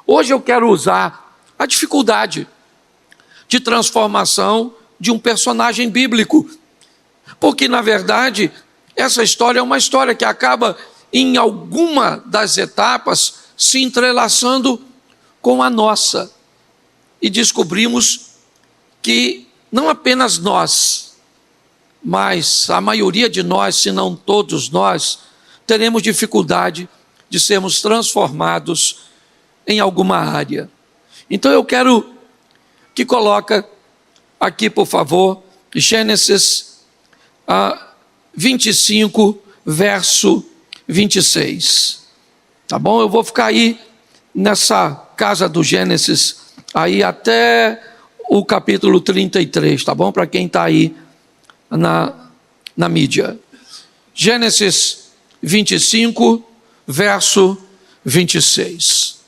Hoje eu quero usar a dificuldade de transformação de um personagem bíblico, porque na verdade essa história é uma história que acaba em alguma das etapas se entrelaçando com a nossa, e descobrimos que não apenas nós, mas a maioria de nós, se não todos nós, teremos dificuldade de sermos transformados em alguma área. Então eu quero que coloca aqui, por favor, Gênesis 25, verso 26. Tá bom? Eu vou ficar aí nessa casa do Gênesis aí até o capítulo 33, tá bom? Para quem está aí na mídia. Gênesis 25, verso 26.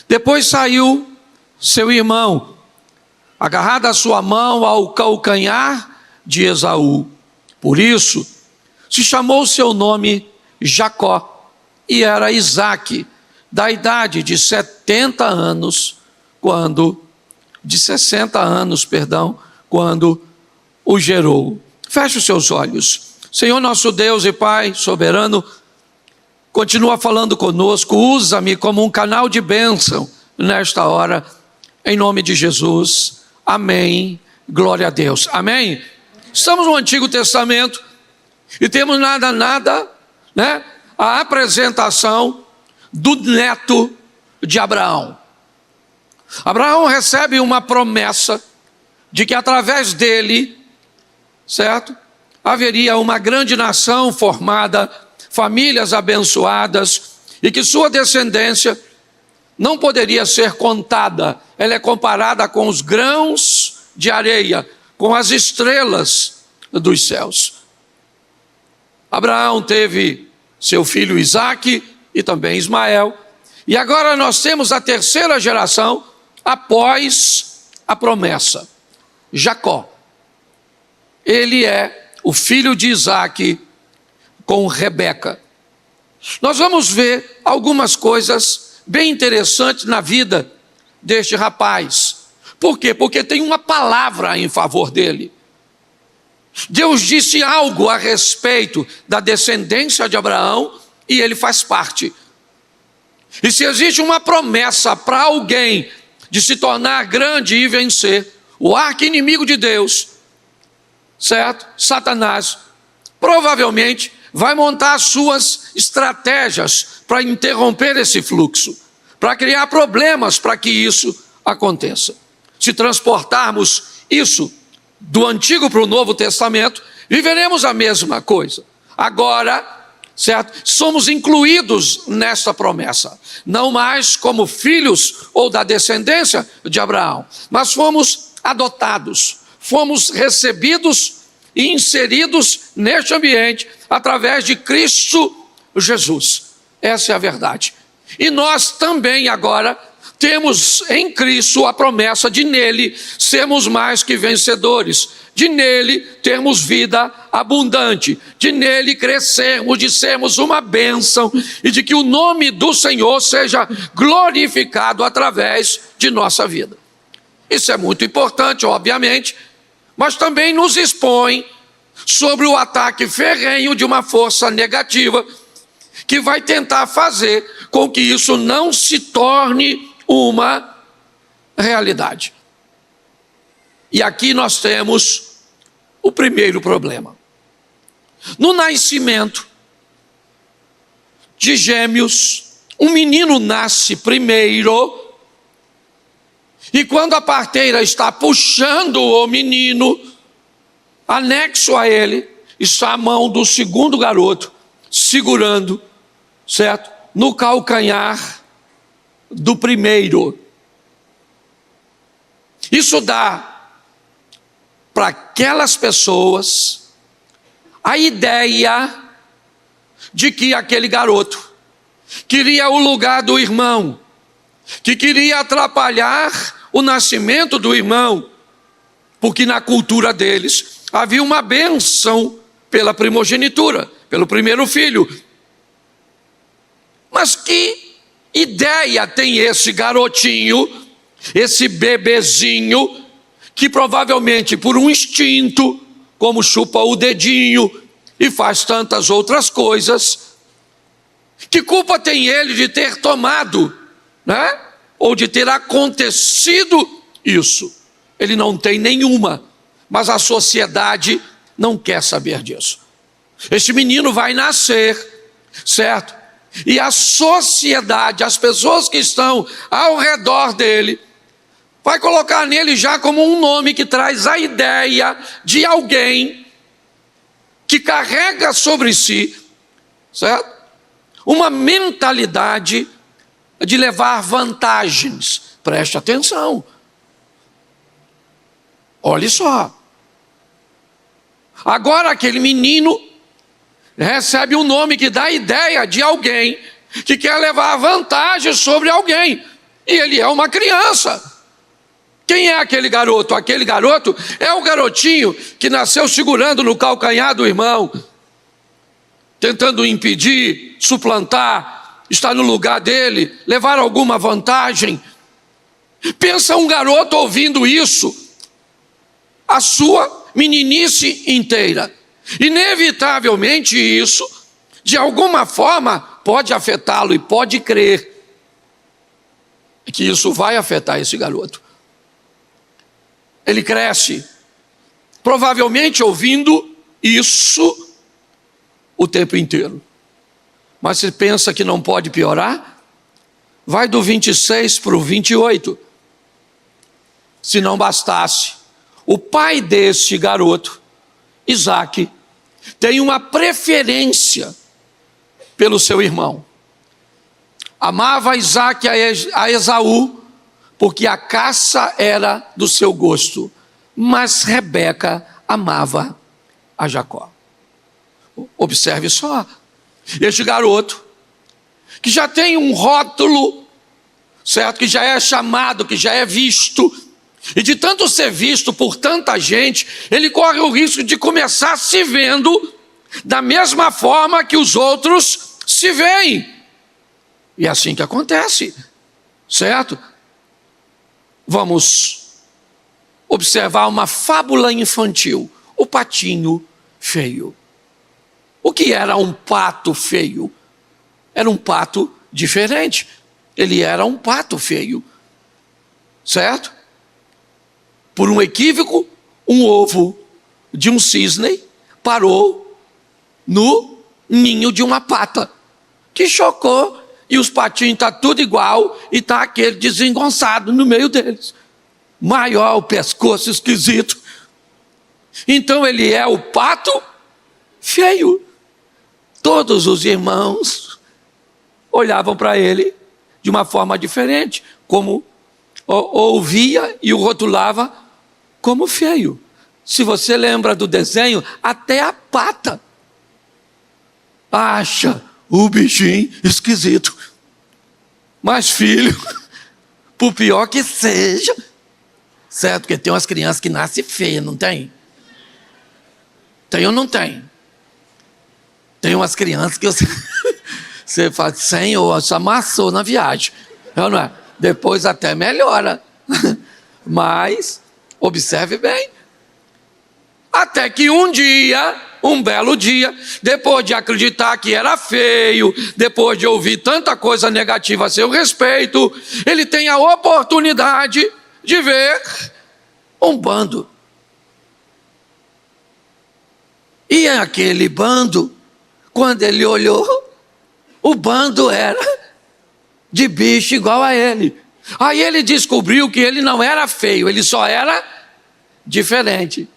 Depois saiu seu irmão, agarrado a sua mão ao calcanhar de Esaú. Por isso, se chamou seu nome Jacó, e era Isaque, da idade de 60 anos, quando o gerou. Feche os seus olhos. Senhor nosso Deus e Pai soberano, continua falando conosco, usa-me como um canal de bênção nesta hora, em nome de Jesus, amém, glória a Deus, amém? Estamos no Antigo Testamento e temos a apresentação do neto de Abraão. Abraão recebe uma promessa de que através dele, certo? Haveria uma grande nação formada, famílias abençoadas, e que sua descendência não poderia ser contada. Ela é comparada com os grãos de areia, com as estrelas dos céus. Abraão teve seu filho Isaque e também Ismael, e agora nós temos a terceira geração após a promessa, Jacó. Ele é o filho de Isaque com Rebeca. Nós vamos ver algumas coisas bem interessantes na vida deste rapaz. Por quê? Porque tem uma palavra em favor dele. Deus disse algo a respeito da descendência de Abraão e ele faz parte. E se existe uma promessa para alguém de se tornar grande e vencer, o arqui-inimigo de Deus, certo? Satanás, provavelmente vai montar suas estratégias para interromper esse fluxo, para criar problemas para que isso aconteça. Se transportarmos isso do Antigo para o Novo Testamento, viveremos a mesma coisa. Agora, certo? Somos incluídos nesta promessa, não mais como filhos ou da descendência de Abraão, mas fomos adotados, fomos recebidos e inseridos neste ambiente através de Cristo Jesus. Essa é a verdade. E nós também agora temos em Cristo a promessa de nele sermos mais que vencedores, de nele termos vida abundante, de nele crescermos, de sermos uma bênção e de que o nome do Senhor seja glorificado através de nossa vida. Isso é muito importante, obviamente, mas também nos expõe sobre o ataque ferrenho de uma força negativa que vai tentar fazer com que isso não se torne uma realidade. E aqui nós temos o primeiro problema. No nascimento de gêmeos, um menino nasce primeiro, e quando a parteira está puxando o menino, anexo a ele está a mão do segundo garoto, segurando, certo? No calcanhar do primeiro. Isso dá para aquelas pessoas a ideia de que aquele garoto queria o lugar do irmão, que queria atrapalhar o nascimento do irmão, porque na cultura deles havia uma bênção pela primogenitura, pelo primeiro filho, mas que ideia tem esse garotinho, esse bebezinho, que provavelmente por um instinto, como chupa o dedinho e faz tantas outras coisas, que culpa tem ele de ter tomado, né? Ou de ter acontecido isso? Ele não tem nenhuma, mas a sociedade não quer saber disso. Esse menino vai nascer, certo? E a sociedade, as pessoas que estão ao redor dele, vai colocar nele já como um nome que traz a ideia de alguém que carrega sobre si, certo? Uma mentalidade de levar vantagens. Preste atenção. Olhe só. Agora aquele menino recebe um nome que dá a ideia de alguém que quer levar vantagem sobre alguém. E ele é uma criança. Quem é aquele garoto? Aquele garoto é o garotinho que nasceu segurando no calcanhar do irmão, tentando impedir, suplantar, estar no lugar dele, levar alguma vantagem. Pensa um garoto ouvindo isso, a sua meninice inteira. Inevitavelmente isso, de alguma forma, pode afetá-lo e pode crer que isso vai afetar esse garoto. Ele cresce, provavelmente ouvindo isso o tempo inteiro. Mas se pensa que não pode piorar, vai do 26 para o 28. Se não bastasse, o pai deste garoto, Isaac, tem uma preferência pelo seu irmão. Amava Isaac a Esaú, porque a caça era do seu gosto, mas Rebeca amava a Jacó. Observe só, este garoto, que já tem um rótulo, certo? Que já é chamado, que já é visto, e de tanto ser visto por tanta gente, ele corre o risco de começar se vendo da mesma forma que os outros se veem. E é assim que acontece, certo? Vamos observar uma fábula infantil, o patinho feio. O que era um pato feio? Era um pato diferente. Ele era um pato feio, certo? Por um equívoco, um ovo de um cisne parou no ninho de uma pata, que chocou, e os patinhos estão tudo igual, e está aquele desengonçado no meio deles. Maior, o pescoço esquisito. Então ele é o pato feio. Todos os irmãos olhavam para ele de uma forma diferente, como ouvia e o rotulava como feio. Se você lembra do desenho, até a pata acha o bichinho esquisito. Mas filho, por pior que seja, certo? Porque tem umas crianças que nascem feias, não tem? Tem ou não tem? Tem umas crianças que você fala, Senhor, isso amassou na viagem. Não é? Depois até melhora. Mas, observe bem. Até que um dia, um belo dia, depois de acreditar que era feio, depois de ouvir tanta coisa negativa a seu respeito, ele tem a oportunidade de ver um bando. E aquele bando, quando ele olhou, o bando era de bicho igual a ele. Aí ele descobriu que ele não era feio, ele só era diferente.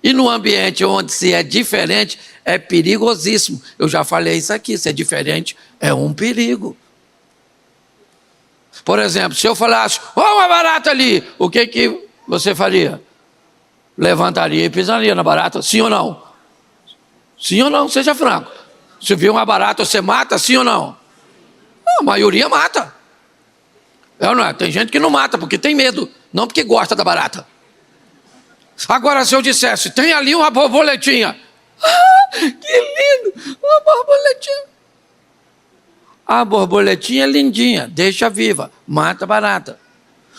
E no ambiente onde se é diferente, é perigosíssimo. Eu já falei isso aqui, ser diferente é um perigo. Por exemplo, se eu falasse, uma barata ali, o que você faria? Levantaria e pisaria na barata, sim ou não? Sim ou não? Seja franco. Se vir uma barata, você mata, sim ou não? A maioria mata. Não é? Tem gente que não mata porque tem medo, não porque gosta da barata. Agora, se eu dissesse, tem ali uma borboletinha. Ah, que lindo, uma borboletinha. A borboletinha é lindinha, deixa viva, mata barata.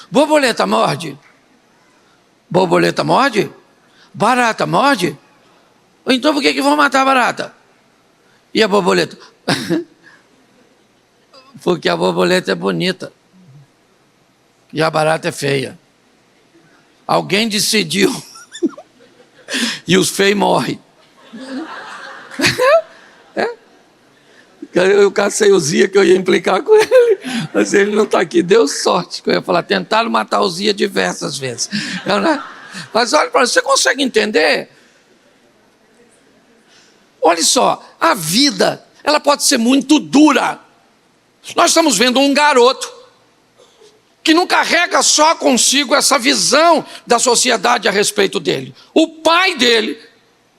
Borboleta morde? Borboleta morde? Barata morde? Então por que vão matar a barata? E a borboleta? Porque a borboleta é bonita e a barata é feia. Alguém decidiu e os feios morrem. Eu cacei o Zia, que eu ia implicar com ele, mas ele não está aqui, deu sorte, que eu ia falar, tentaram matar o Zia diversas vezes. Mas olha para você, consegue entender? Olha só, a vida, ela pode ser muito dura. Nós estamos vendo um garoto que não carrega só consigo essa visão da sociedade a respeito dele. O pai dele,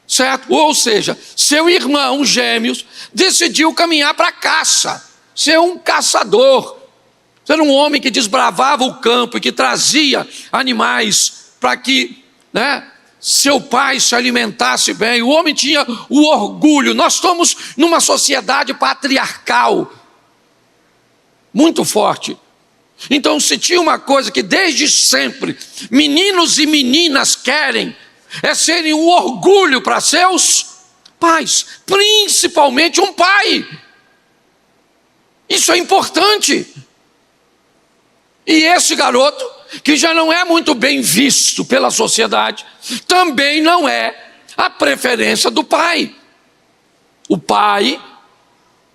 certo? Ou seja, seu irmão, gêmeos, decidiu caminhar para a caça, ser um caçador, ser um homem que desbravava o campo e que trazia animais para que, seu pai se alimentasse bem. O homem tinha o orgulho. Nós estamos numa sociedade patriarcal muito forte. Então, se tinha uma coisa que desde sempre meninos e meninas querem, é serem um orgulho para seus pais, principalmente um pai. Isso é importante. E esse garoto, que já não é muito bem visto pela sociedade, também não é a preferência do pai. O pai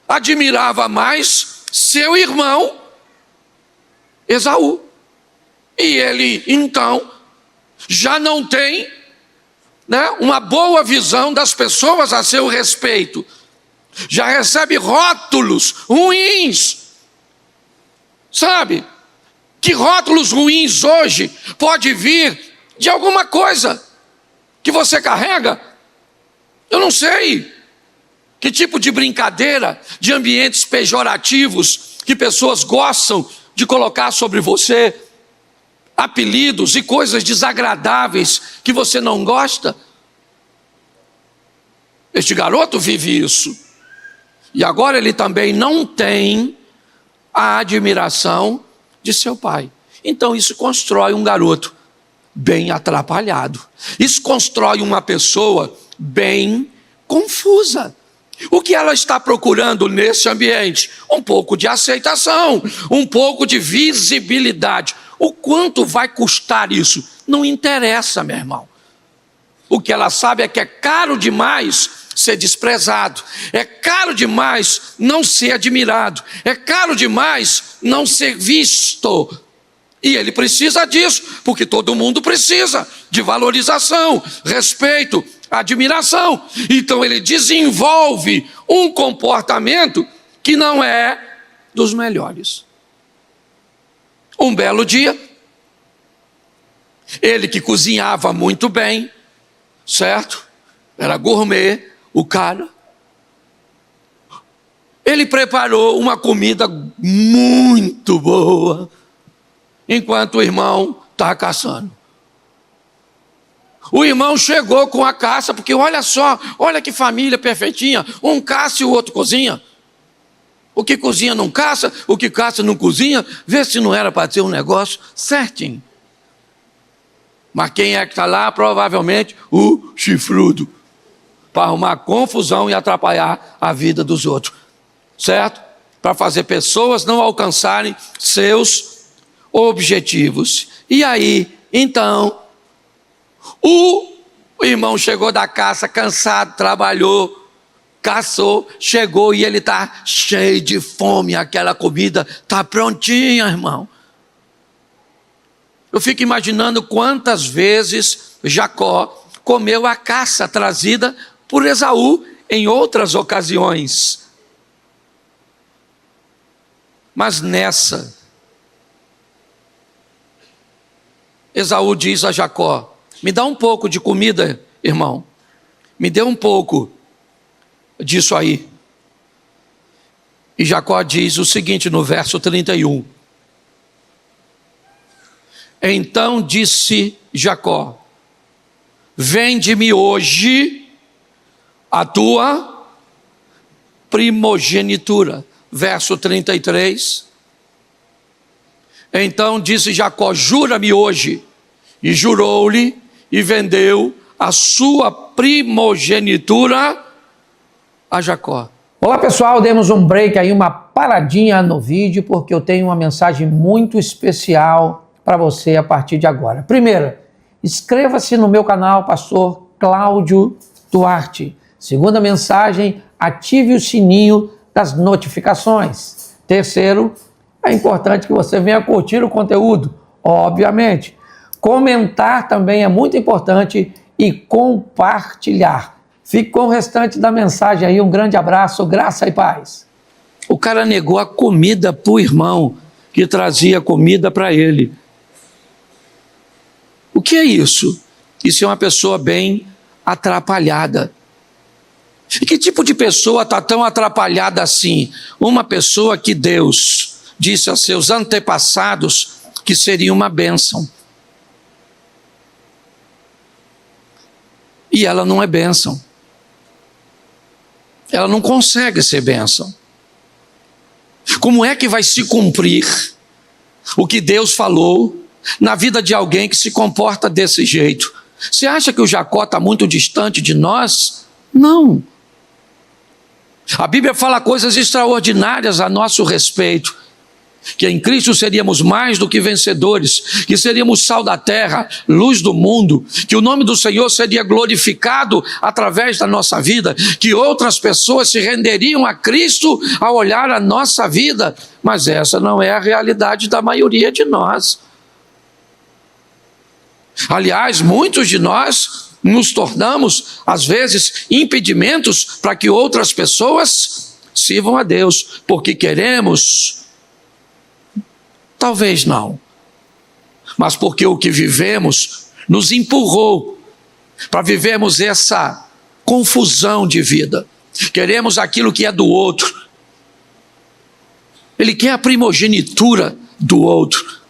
admirava mais seu irmão Esaú. E ele, então, já não tem uma boa visão das pessoas a seu respeito. Já recebe rótulos ruins. Sabe? Que rótulos ruins hoje pode vir de alguma coisa que você carrega? Eu não sei. Que tipo de brincadeira, de ambientes pejorativos que pessoas gostam de colocar sobre você, apelidos e coisas desagradáveis que você não gosta. Este garoto vive isso. E agora ele também não tem a admiração de seu pai. Então isso constrói um garoto bem atrapalhado. Isso constrói uma pessoa bem confusa. O que ela está procurando nesse ambiente? Um pouco de aceitação, um pouco de visibilidade. O quanto vai custar isso? Não interessa, meu irmão. O que ela sabe é que é caro demais ser desprezado, é caro demais não ser admirado, é caro demais não ser visto. E ele precisa disso, porque todo mundo precisa de valorização, respeito, admiração. Então ele desenvolve um comportamento que não é dos melhores. Um belo dia, ele que cozinhava muito bem, certo? Era gourmet, o cara. Ele preparou uma comida muito boa, enquanto o irmão estava caçando. O irmão chegou com a caça, porque olha só, olha que família perfeitinha, um caça e o outro cozinha. O que cozinha não caça, o que caça não cozinha, vê se não era para ter um negócio certinho. Mas quem é que está lá? Provavelmente o chifrudo, para arrumar confusão e atrapalhar a vida dos outros, certo? Para fazer pessoas não alcançarem seus objetivos. E aí, então, o irmão chegou da caça cansado, trabalhou, caçou, chegou e ele está cheio de fome, aquela comida está prontinha, irmão. Eu fico imaginando quantas vezes Jacó comeu a caça trazida por Esaú em outras ocasiões. Mas nessa, Esaú diz a Jacó: me dá um pouco de comida, irmão. Me dê um pouco disso aí. E Jacó diz o seguinte no verso 31. Então disse Jacó: vende-me hoje a tua primogenitura. verso 33. Então disse Jacó: jura-me hoje. E jurou-lhe e vendeu a sua primogenitura a Jacó. Olá pessoal, demos um break aí, uma paradinha no vídeo, porque eu tenho uma mensagem muito especial para você a partir de agora. Primeiro, inscreva-se no meu canal, Pastor Cláudio Duarte. Segunda mensagem, ative o sininho das notificações. Terceiro, é importante que você venha curtir o conteúdo, obviamente. Comentar também é muito importante e compartilhar. Fique com o restante da mensagem aí. Um grande abraço, graça e paz. O cara negou a comida para o irmão que trazia comida para ele. O que é isso? Isso é uma pessoa bem atrapalhada. E que tipo de pessoa está tão atrapalhada assim? Uma pessoa que Deus disse a seus antepassados que seria uma bênção. E ela não é bênção. Ela não consegue ser bênção. Como é que vai se cumprir o que Deus falou na vida de alguém que se comporta desse jeito? Você acha que o Jacó está muito distante de nós? Não. A Bíblia fala coisas extraordinárias a nosso respeito. Que em Cristo seríamos mais do que vencedores, que seríamos sal da terra, luz do mundo, que o nome do Senhor seria glorificado através da nossa vida, que outras pessoas se renderiam a Cristo ao olhar a nossa vida, mas essa não é a realidade da maioria de nós. Aliás, muitos de nós nos tornamos, às vezes, impedimentos para que outras pessoas sirvam a Deus, porque queremos. Talvez não, mas porque o que vivemos nos empurrou para vivermos essa confusão de vida. Queremos aquilo que é do outro. Ele quer a primogenitura do outro.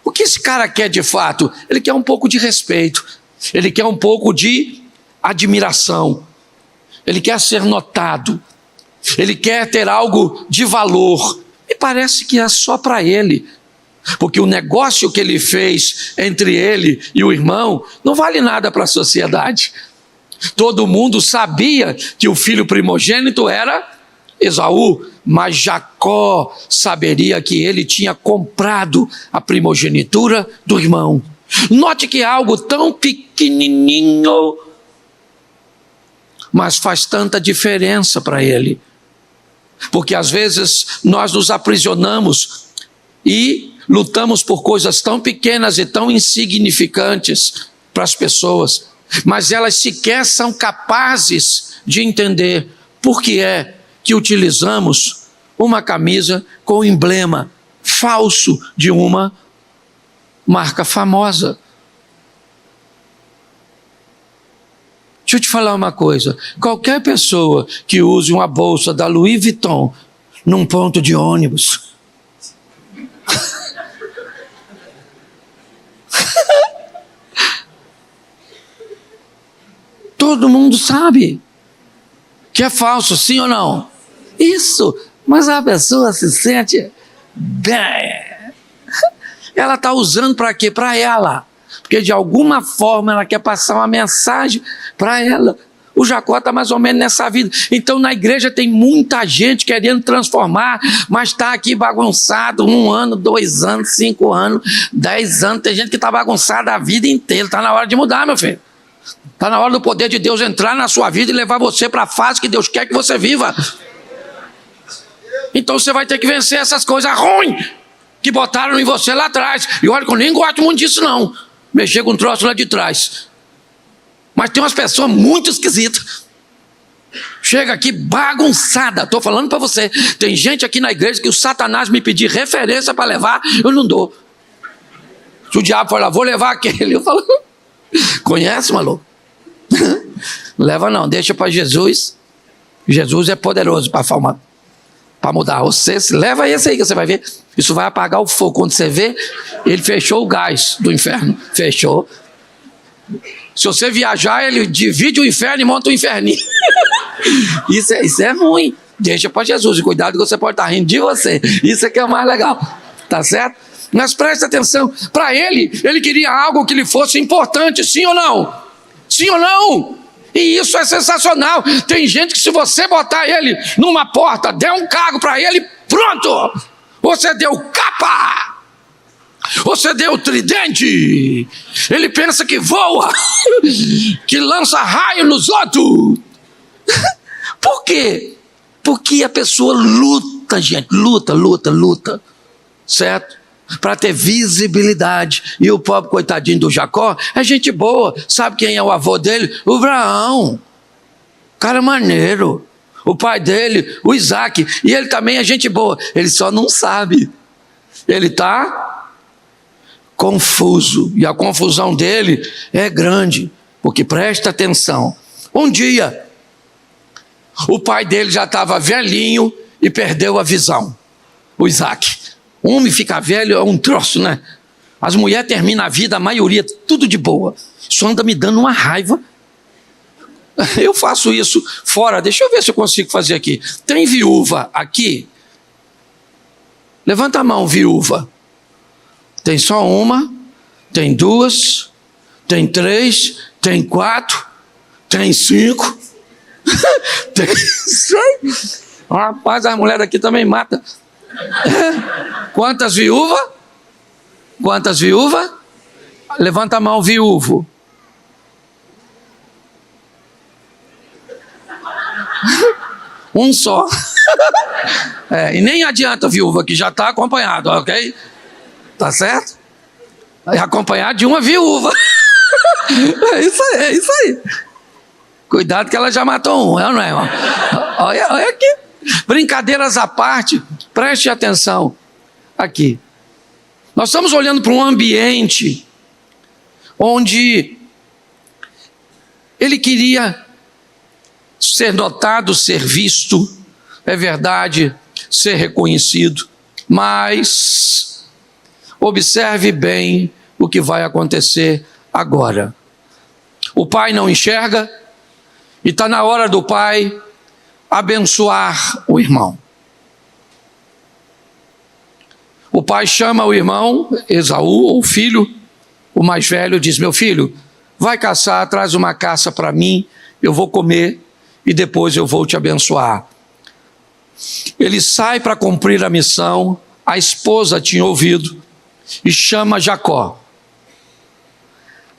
O que esse cara quer de fato? Ele quer um pouco de respeito, ele quer um pouco de admiração, ele quer ser notado, ele quer ter algo de valor. E parece que é só para ele. Porque o negócio que ele fez entre ele e o irmão não vale nada para a sociedade. Todo mundo sabia que o filho primogênito era Esaú, mas Jacó saberia que ele tinha comprado a primogenitura do irmão. Note que é algo tão pequenininho, mas faz tanta diferença para ele. Porque às vezes nós nos aprisionamos e lutamos por coisas tão pequenas e tão insignificantes para as pessoas, mas elas sequer são capazes de entender por que é que utilizamos uma camisa com emblema falso de uma marca famosa. Deixa eu te falar uma coisa, qualquer pessoa que use uma bolsa da Louis Vuitton num ponto de ônibus, todo mundo sabe que é falso, sim ou não? Isso, mas a pessoa se sente bem. Ela está usando para quê? Para ela. Porque de alguma forma ela quer passar uma mensagem para ela. O Jacó está mais ou menos nessa vida. Então na igreja tem muita gente querendo transformar, mas está aqui bagunçado 1 ano, 2 anos, 5 anos, 10 anos. Tem gente que está bagunçada a vida inteira. Está na hora de mudar, meu filho. Está na hora do poder de Deus entrar na sua vida e levar você para a fase que Deus quer que você viva. Então você vai ter que vencer essas coisas ruins que botaram em você lá atrás. E olha que eu nem gosto muito disso não. Mexer com um troço lá de trás. Mas tem umas pessoas muito esquisitas. Chega aqui bagunçada. Estou falando para você. Tem gente aqui na igreja que o Satanás me pedir referência para levar, eu não dou. Se o diabo for lá, vou levar aquele. Eu falo, conhece, maluco? Leva não, deixa para Jesus. Jesus é poderoso para mudar. Você leva esse aí que você vai ver. Isso vai apagar o fogo. Quando você vê, ele fechou o gás do inferno. Fechou. Se você viajar, ele divide o inferno e monta o inferninho. Isso é ruim. Deixa para Jesus, e cuidado que você pode estar rindo de você. Isso é que é o mais legal, tá certo? Mas preste atenção, para ele queria algo que lhe fosse importante, sim ou não? Sim ou não? E isso é sensacional. Tem gente que se você botar ele numa porta, der um cargo para ele, pronto! Você deu capa! Você deu tridente! Ele pensa que voa, que lança raio nos outros. Por quê? Porque a pessoa luta, gente, luta, certo? Para ter visibilidade. E o pobre coitadinho do Jacó é gente boa. Sabe quem é o avô dele? O Abraão. Cara maneiro. O pai dele, o Isaac. E ele também é gente boa. Ele só não sabe. Ele está confuso. E a confusão dele é grande. Porque presta atenção. Um dia, o pai dele já estava velhinho e perdeu a visão. O Isaac. O homem ficar velho é um troço, né? As mulheres terminam a vida, a maioria, tudo de boa. Isso anda me dando uma raiva. Eu faço isso fora. Deixa eu ver se eu consigo fazer aqui. Tem viúva aqui? Levanta a mão, viúva. Tem só uma? Tem duas? Tem três? Tem quatro? Tem cinco? Tem seis? Rapaz, a mulher aqui também mata. Quantas viúvas? Quantas viúvas? Levanta a mão, viúvo. Um só. E nem adianta, viúva, que já está acompanhado, ok? Tá certo? É acompanhado de uma viúva. É isso aí. Cuidado que ela já matou um, não é? Olha aqui. Brincadeiras à parte, preste atenção aqui. Nós estamos olhando para um ambiente onde ele queria ser notado, ser visto, é verdade, ser reconhecido, mas observe bem o que vai acontecer agora. O pai não enxerga e está na hora do pai abençoar o irmão. O pai chama o irmão, Esaú, o filho, o mais velho, diz: meu filho, vai caçar, traz uma caça para mim, eu vou comer e depois eu vou te abençoar. Ele sai para cumprir a missão, a esposa tinha ouvido e chama Jacó.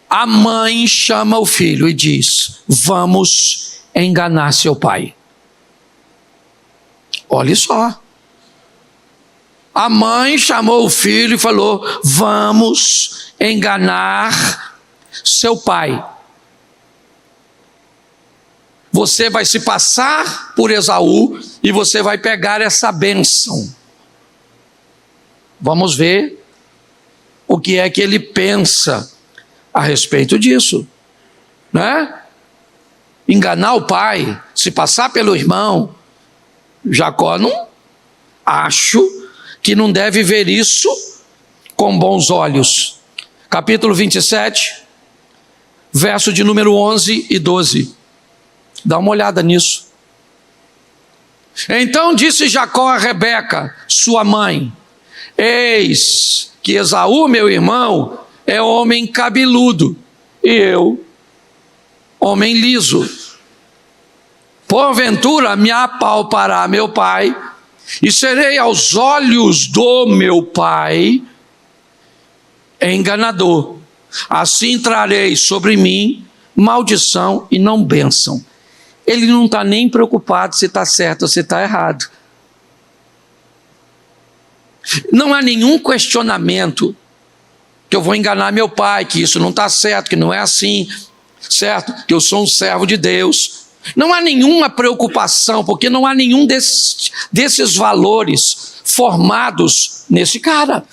A mãe chama o filho e diz: vamos enganar seu pai. Olha só. A mãe chamou o filho e falou: vamos enganar seu pai. Você vai se passar por Esaú e você vai pegar essa bênção. Vamos ver o que é que ele pensa a respeito disso, né? Enganar o pai, se passar pelo irmão. Jacó acho que não deve ver isso com bons olhos. Capítulo 27, verso de número 11 e 12. Dá uma olhada nisso. Então disse Jacó a Rebeca, sua mãe: eis que Esaú, meu irmão, é homem cabeludo, e eu, homem liso. Porventura me apalpará meu pai, e serei aos olhos do meu pai enganador. Assim trarei sobre mim maldição e não bênção. Ele não está nem preocupado se está certo ou se está errado. Não há nenhum questionamento que eu vou enganar meu pai, que isso não está certo, que não é assim, certo? Que eu sou um servo de Deus. Não há nenhuma preocupação, porque não há nenhum desses valores formados nesse cara.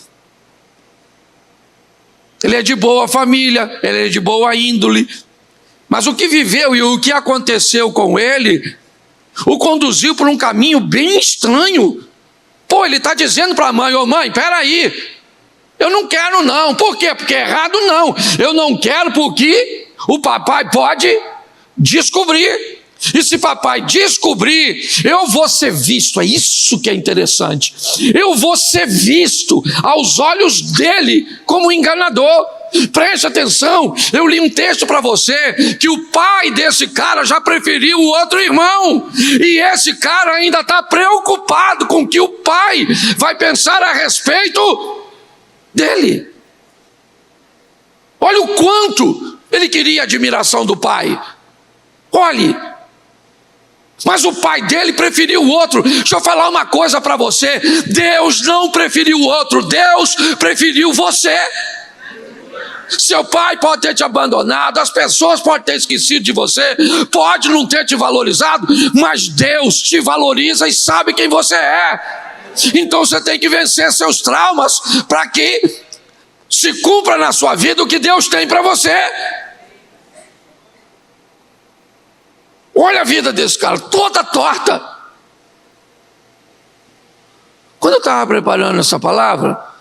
Ele é de boa família, ele é de boa índole, mas o que viveu e o que aconteceu com ele o conduziu por um caminho bem estranho. Pô, ele está dizendo para a mãe: ô mãe, peraí, eu não quero não. Por quê? Porque errado não. Eu não quero porque o papai pode descobrir. E se papai descobrir, eu vou ser visto. É isso que é interessante. Eu vou ser visto aos olhos dele como enganador. Preste atenção, eu li um texto para você que o pai desse cara já preferiu o outro irmão. E esse cara ainda está preocupado com o que o pai vai pensar a respeito dele. Olha o quanto ele queria a admiração do pai. Olhe, mas o pai dele preferiu o outro. Deixa eu falar uma coisa para você: Deus não preferiu o outro, Deus preferiu você. Seu pai pode ter te abandonado, as pessoas podem ter esquecido de você, pode não ter te valorizado, mas Deus te valoriza e sabe quem você é. Então você tem que vencer seus traumas para que se cumpra na sua vida o que Deus tem para você. Olha a vida desse cara, toda torta. Quando eu estava preparando essa palavra,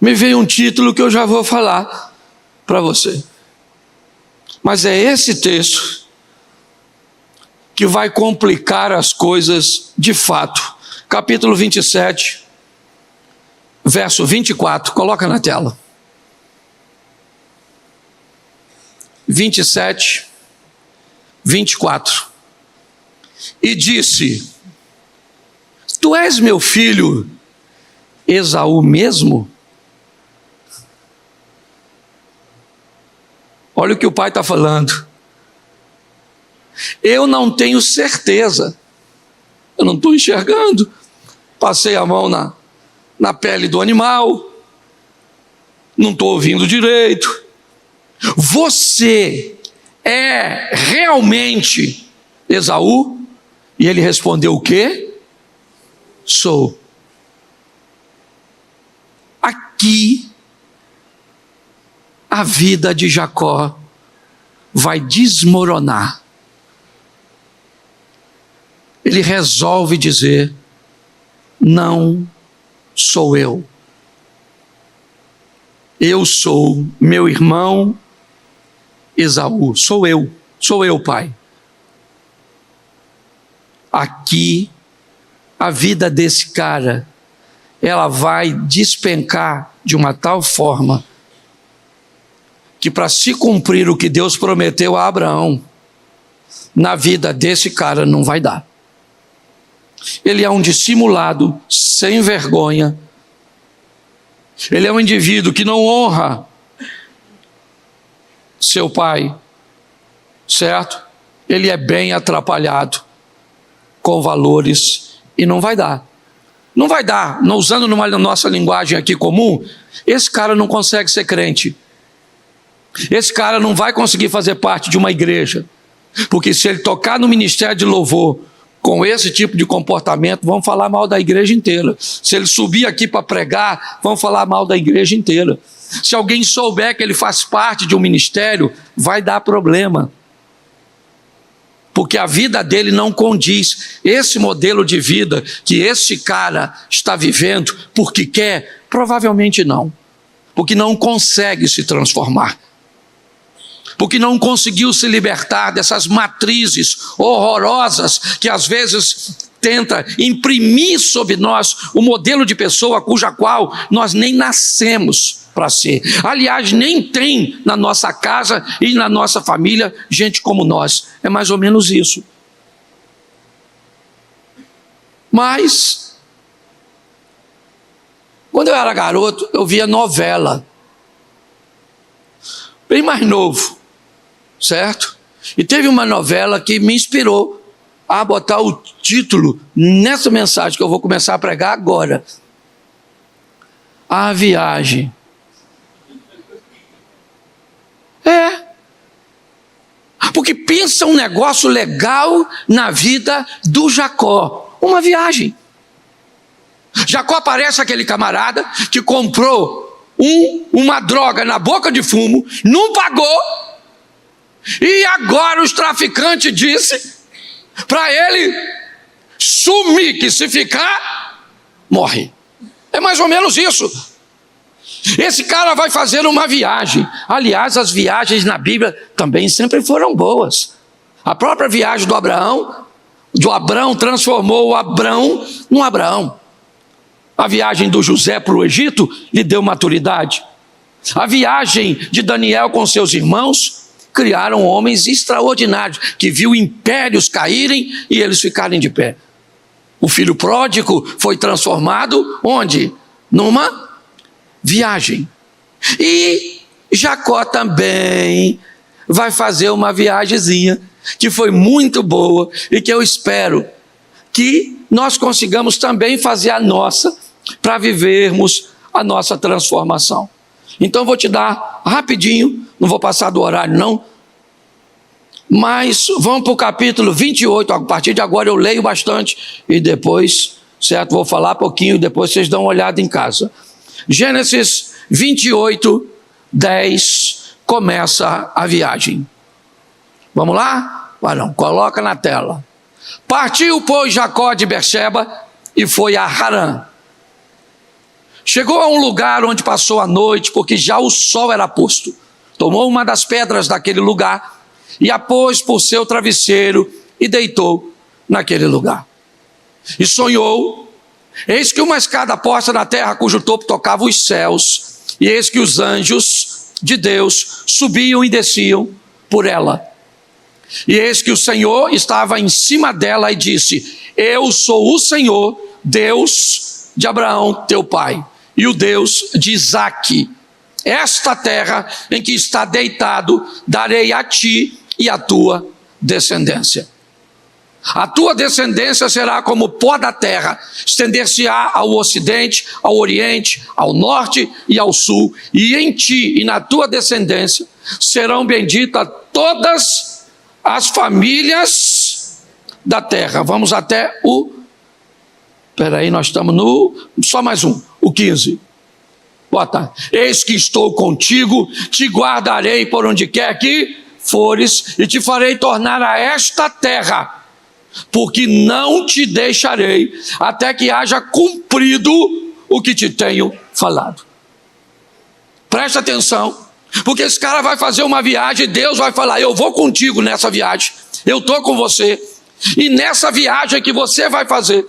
me veio um título que eu já vou falar para você. Mas é esse texto que vai complicar as coisas de fato. Capítulo 27, verso 24, coloca na tela. 27, 24. E disse: Tu és meu filho Esaú mesmo? Olha o que o pai está falando. Eu não tenho certeza. Eu não estou enxergando. Passei a mão na pele do animal. Não estou ouvindo direito. Você é realmente Esaú? E ele respondeu o quê? Sou. Aqui a vida de Jacó vai desmoronar. Ele resolve dizer: não sou eu. Eu sou meu irmão Esaú. Sou eu, pai. Aqui a vida desse cara, ela vai despencar de uma tal forma que, para se cumprir o que Deus prometeu a Abraão, na vida desse cara não vai dar. Ele é um dissimulado, sem vergonha. Ele é um indivíduo que não honra seu pai, certo? Ele é bem atrapalhado com valores e não vai dar. Não vai dar. Não, usando numa nossa linguagem aqui comum, esse cara não consegue ser crente. Esse cara não vai conseguir fazer parte de uma igreja, porque se ele tocar no ministério de louvor com esse tipo de comportamento, vão falar mal da igreja inteira. Se ele subir aqui para pregar, vão falar mal da igreja inteira. Se alguém souber que ele faz parte de um ministério, vai dar problema, porque a vida dele não condiz. Esse modelo de vida que esse cara está vivendo porque quer, provavelmente não, porque não consegue se transformar, porque não conseguiu se libertar dessas matrizes horrorosas que às vezes tenta imprimir sobre nós o modelo de pessoa cuja qual nós nem nascemos para ser. Aliás, nem tem na nossa casa e na nossa família gente como nós. É mais ou menos isso. Mas, quando eu era garoto, eu via novela. Bem mais novo, certo? E teve uma novela que me inspirou a botar o título nessa mensagem que eu vou começar a pregar agora: A Viagem. Porque pensa um negócio legal na vida do Jacó, uma viagem. Jacó parece aquele camarada que comprou uma droga na boca de fumo, não pagou, e agora os traficantes disse para ele sumir, que se ficar, morre. É mais ou menos isso. Esse cara vai fazer uma viagem. Aliás, as viagens na Bíblia também sempre foram boas. A própria viagem do Abrão transformou o Abrão num Abraão. A viagem do José para o Egito lhe deu maturidade. A viagem de Daniel com seus irmãos criaram homens extraordinários, que viu impérios caírem e eles ficarem de pé. O filho pródigo foi transformado onde? Numa viagem. E Jacó também vai fazer uma viagemzinha que foi muito boa e que eu espero que nós consigamos também fazer a nossa, para vivermos a nossa transformação. Então vou te dar rapidinho, não vou passar do horário não, mas vamos para o capítulo 28, a partir de agora eu leio bastante e depois, certo, vou falar pouquinho e depois vocês dão uma olhada em casa. Gênesis 28, 10, começa a viagem. Vamos lá? Varão, coloca na tela. Partiu, pois, Jacó de Berseba e foi a Harã. Chegou a um lugar onde passou a noite, porque já o sol era posto. Tomou uma das pedras daquele lugar e a pôs por seu travesseiro e deitou naquele lugar. E sonhou, eis que uma escada posta na terra, cujo topo tocava os céus, e eis que os anjos de Deus subiam e desciam por ela. E eis que o Senhor estava em cima dela e disse: eu sou o Senhor, Deus de Abraão teu pai, e o Deus de Isaque. Esta terra em que está deitado darei a ti e a tua descendência. A tua descendência será como o pó da terra, estender-se-á ao ocidente, ao oriente, ao norte e ao sul, e em ti e na tua descendência serão benditas todas as famílias da terra. Vamos até nós estamos só mais o 15. Bota, eis que estou contigo, te guardarei por onde quer que fores, e te farei tornar a esta terra, porque não te deixarei, até que haja cumprido o que te tenho falado. Presta atenção, porque esse cara vai fazer uma viagem, Deus vai falar: eu vou contigo nessa viagem, eu estou com você, e nessa viagem que você vai fazer,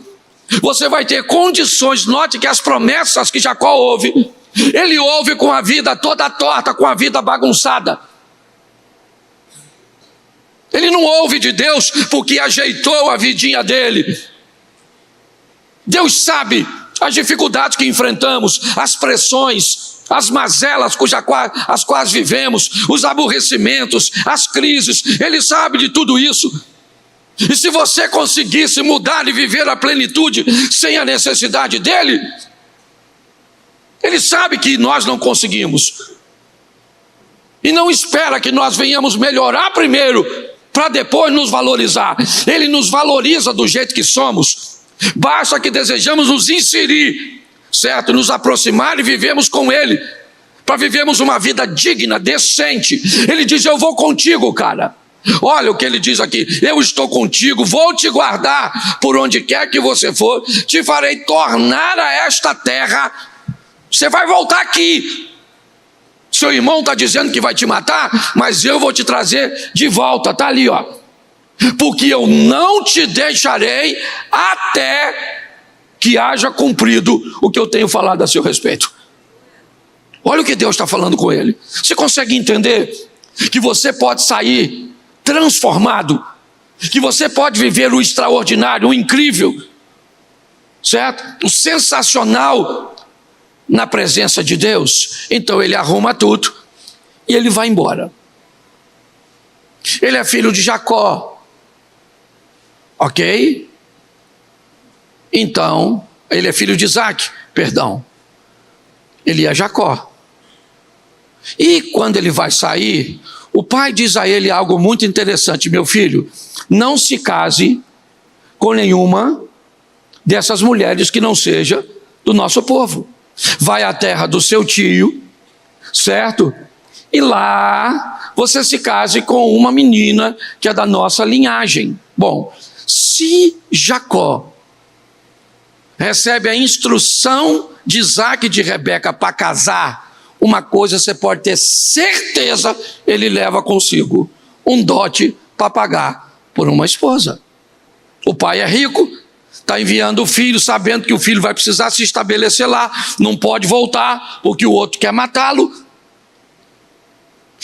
você vai ter condições. Note que as promessas que Jacó ouve, ele ouve com a vida toda torta, com a vida bagunçada. Ele não ouve de Deus porque ajeitou a vidinha dele. Deus sabe as dificuldades que enfrentamos, as pressões, as mazelas as quais vivemos, os aborrecimentos, as crises. Ele sabe de tudo isso. E se você conseguisse mudar e viver a plenitude sem a necessidade dele, ele sabe que nós não conseguimos. E não espera que nós venhamos melhorar primeiro, para depois nos valorizar. Ele nos valoriza do jeito que somos. Basta que desejamos nos inserir, certo? Nos aproximar e vivemos com ele, para vivermos uma vida digna, decente. Ele diz: eu vou contigo, cara. Olha o que ele diz aqui: eu estou contigo, vou te guardar por onde quer que você for, te farei tornar a esta terra. Você vai voltar aqui. Seu irmão está dizendo que vai te matar, mas eu vou te trazer de volta. Está ali, ó. Porque eu não te deixarei até que haja cumprido o que eu tenho falado a seu respeito. Olha o que Deus está falando com ele. Você consegue entender que você pode sair transformado, que você pode viver o extraordinário, o incrível, certo? O sensacional na presença de Deus? Então ele arruma tudo e ele vai embora. Ele é filho de Jacó, ok? Então, ele é filho de Isaque, perdão. Ele é Jacó. E quando ele vai sair, o pai diz a ele algo muito interessante: meu filho, não se case com nenhuma dessas mulheres que não seja do nosso povo. Vai à terra do seu tio, certo? E lá você se case com uma menina que é da nossa linhagem. Bom, se Jacó recebe a instrução de Isaac e de Rebeca para casar, uma coisa você pode ter certeza, ele leva consigo: um dote para pagar por uma esposa. O pai é rico, está enviando o filho, sabendo que o filho vai precisar se estabelecer lá, não pode voltar, porque o outro quer matá-lo.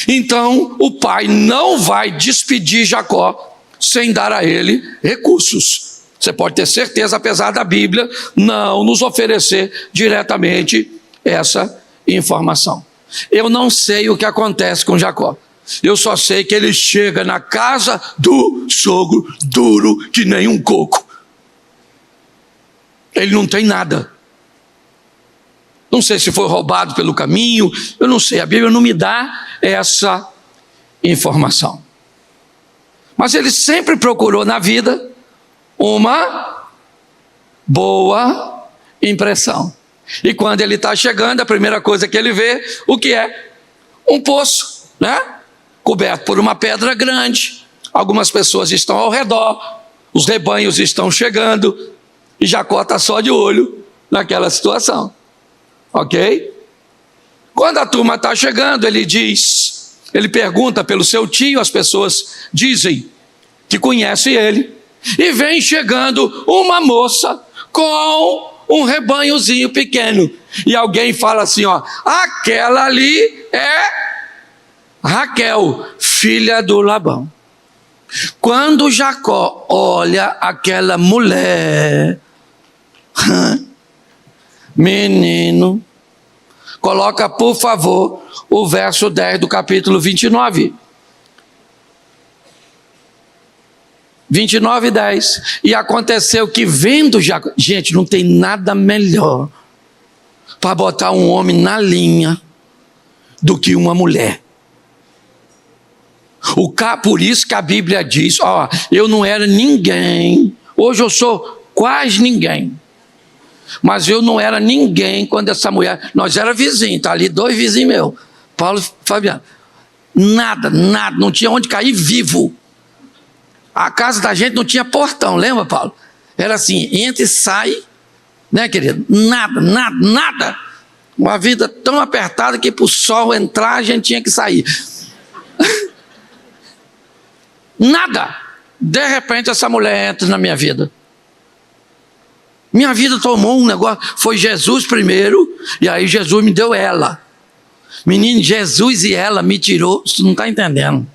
Então, o pai não vai despedir Jacó sem dar a ele recursos. Você pode ter certeza, apesar da Bíblia não nos oferecer diretamente essa informação. Eu não sei o que acontece com Jacó. Eu só sei que ele chega na casa do sogro duro que nem um coco. Ele não tem nada. Não sei se foi roubado pelo caminho, eu não sei, a Bíblia não me dá essa informação. Mas ele sempre procurou na vida uma boa impressão. E quando ele está chegando, a primeira coisa que ele vê, o que é? Um poço, né? Coberto por uma pedra grande. Algumas pessoas estão ao redor, os rebanhos estão chegando, e Jacó está só de olho naquela situação. Ok? Quando a turma está chegando, ele pergunta pelo seu tio, as pessoas dizem que conhecem ele, e vem chegando uma moça com um rebanhozinho pequeno, e alguém fala assim, ó, aquela ali é Raquel, filha do Labão. Quando Jacó olha aquela mulher, menino, coloca por favor o verso 10 do capítulo 29. 29:10. E aconteceu que vendo Jacó, gente, não tem nada melhor para botar um homem na linha do que uma mulher. Por isso que a Bíblia diz, ó, eu não era ninguém, hoje eu sou quase ninguém. Mas eu não era ninguém quando essa mulher, nós era vizinhos, tá ali 2 vizinhos meus, Paulo e Fabiano. Nada, não tinha onde cair vivo. A casa da gente não tinha portão, lembra, Paulo? Era assim, entra e sai, né, querido? Nada. Uma vida tão apertada que para o sol entrar a gente tinha que sair. Nada. De repente essa mulher entra na minha vida. Minha vida tomou um negócio, foi Jesus primeiro, e aí Jesus me deu ela. Menino, Jesus e ela me tirou, você não está entendendo.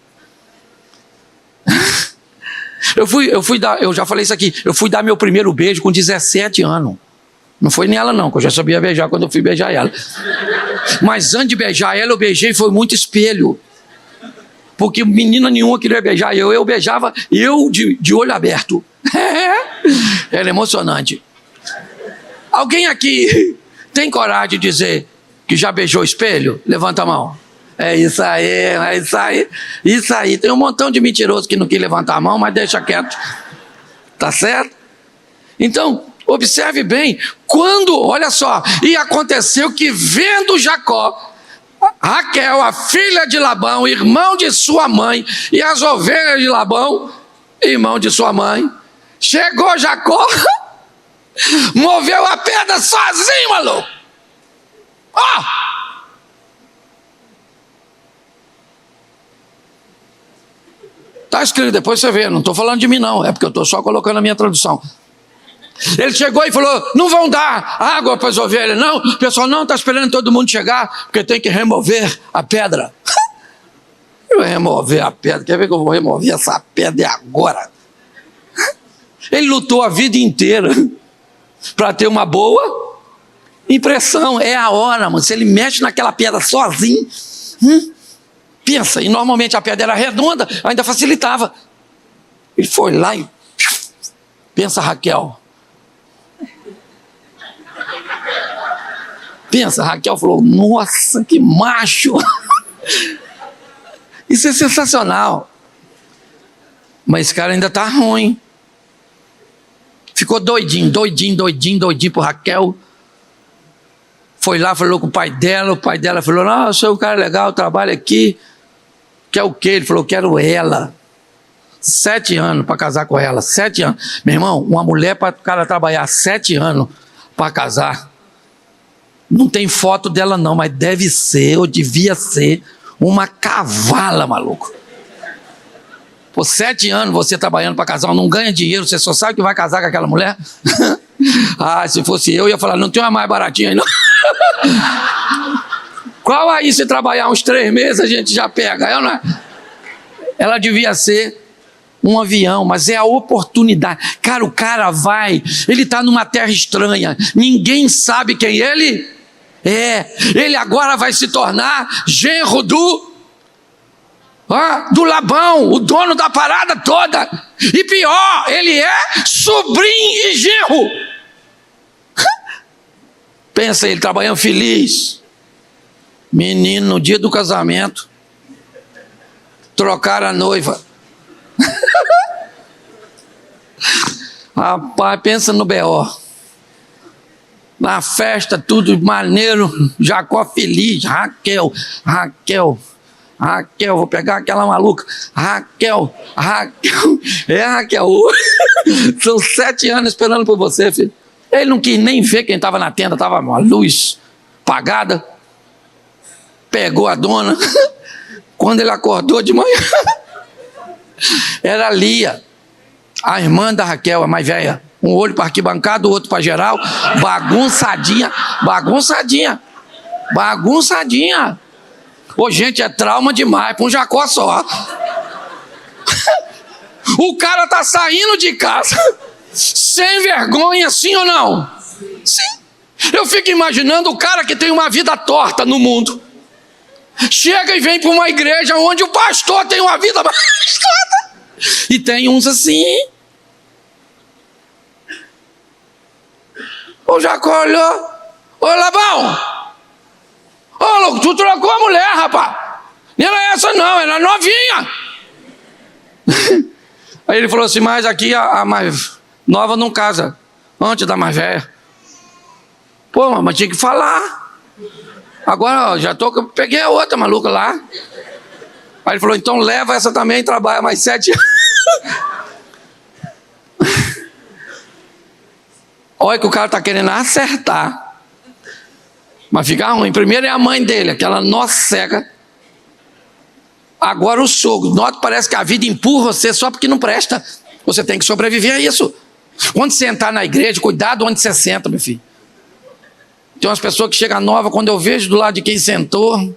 Eu já falei isso aqui, eu fui dar meu primeiro beijo com 17 anos. Não foi nela não, que eu já sabia beijar quando eu fui beijar ela. Mas antes de beijar ela, eu beijei, foi muito espelho. Porque menina nenhuma queria beijar eu beijava, de olho aberto. Era emocionante. Alguém aqui tem coragem de dizer que já beijou espelho? Levanta a mão. É isso aí. Isso aí. Tem um montão de mentirosos que não quer levantar a mão, mas deixa quieto. Tá certo? Então, observe bem. Olha só, e aconteceu que vendo Jacó, Raquel, a filha de Labão, irmão de sua mãe, e as ovelhas de Labão, irmão de sua mãe, chegou Jacó, moveu a pedra sozinho, maluco. Ó! Está escrito, depois você vê, não estou falando de mim não, é porque eu estou só colocando a minha tradução. Ele chegou e falou, não vão dar água para as ovelhas, não, o pessoal não está esperando todo mundo chegar, porque tem que remover a pedra. Eu vou remover a pedra, quer ver que eu vou remover essa pedra agora? Ele lutou a vida inteira para ter uma boa impressão, é a hora, mano. Se ele mexe naquela pedra sozinho, pensa, e normalmente a pedra era redonda, ainda facilitava. Ele foi lá e pensa, Raquel. Pensa, Raquel falou, nossa, que macho. Isso é sensacional. Mas esse cara ainda tá ruim. Ficou doidinho por Raquel. Foi lá, falou com o pai dela falou, não, eu sou um cara legal, trabalho aqui. Quer o quê? Ele falou, quero ela. 7 anos para casar com ela, 7 anos. Meu irmão, uma mulher para o cara trabalhar 7 anos para casar. Não tem foto dela não, mas deve ser, ou devia ser, uma cavala, maluco. Por 7 anos você trabalhando para casal, não ganha dinheiro, você só sabe que vai casar com aquela mulher? Ah, se fosse eu ia falar, não tem uma mais baratinha aí não? Qual aí, se trabalhar uns 3 meses a gente já pega? Ela devia ser um avião, mas é a oportunidade. Cara, o cara vai, ele está numa terra estranha, ninguém sabe quem ele é. Ele agora vai se tornar genro do Labão, o dono da parada toda. E pior, ele é sobrinho e genro. Pensa ele trabalhando feliz. Menino, no dia do casamento, trocaram a noiva. Rapaz, pensa no B.O. Na festa, tudo maneiro, Jacó feliz, Raquel, vou pegar aquela maluca, Raquel, Raquel, são 7 anos esperando por você, filho. Ele não quis nem ver quem estava na tenda, estava a luz apagada, pegou a dona, quando ele acordou de manhã, era Lia, a irmã da Raquel, a mais velha, um olho para arquibancada, o outro para geral, bagunçadinha. Ô, gente, é trauma demais para um Jacó só. O cara tá saindo de casa sem vergonha, sim ou não? Sim. Eu fico imaginando o cara que tem uma vida torta no mundo, chega e vem para uma igreja onde o pastor tem uma vida mais torta. E tem uns assim. O Jacó olhou. Ô, Labão, ô, louco, tu trocou a mulher, rapaz. Não era essa não, era novinha. Aí ele falou assim, mas aqui a mais nova não casa antes da mais velha. Pô, mas tinha que falar. Agora, ó, peguei a outra maluca lá. Aí ele falou, então leva essa também e trabalha mais 7 anos. Olha que o cara está querendo acertar, mas fica ruim. Primeiro é a mãe dele, aquela nó cega. Agora o sogro. Nota, parece que a vida empurra você só porque não presta. Você tem que sobreviver a isso. Quando você entrar na igreja, cuidado onde você senta, meu filho. Tem umas pessoas que chegam novas, quando eu vejo do lado de quem sentou,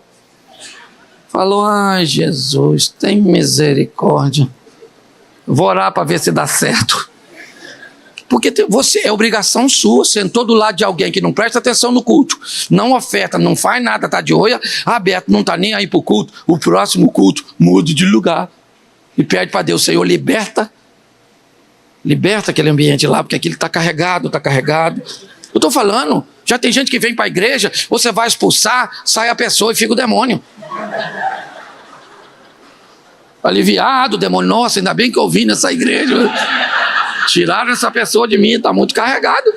falou, ai Jesus, tem misericórdia. Vou orar para ver se dá certo. Porque você é obrigação sua, sentou do lado de alguém que não presta atenção no culto, não oferta, não faz nada, está de olho aberto, não está nem aí para o culto, o próximo culto, mude de lugar. E pede para Deus, Senhor, liberta aquele ambiente lá, porque aquilo está carregado. Eu estou falando, já tem gente que vem para a igreja, você vai expulsar, sai a pessoa e fica o demônio. Aliviado, o demônio, nossa, ainda bem que eu vim nessa igreja. Tiraram essa pessoa de mim, está muito carregado.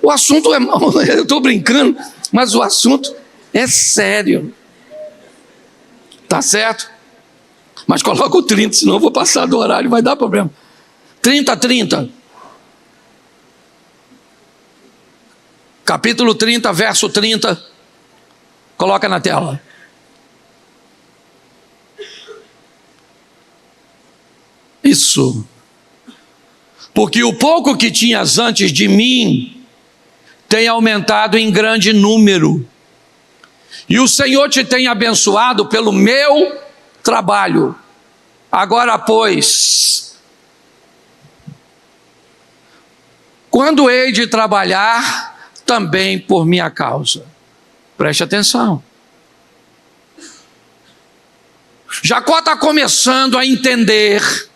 O assunto é... Eu estou brincando, mas o assunto é sério. Tá certo? Mas coloca o 30, senão eu vou passar do horário, vai dar problema. 30. Capítulo 30, verso 30. Coloca na tela. Isso. Porque o pouco que tinhas antes de mim tem aumentado em grande número. E o Senhor te tem abençoado pelo meu trabalho. Agora, pois, quando hei de trabalhar também por minha causa? Preste atenção. Jacó está começando a entender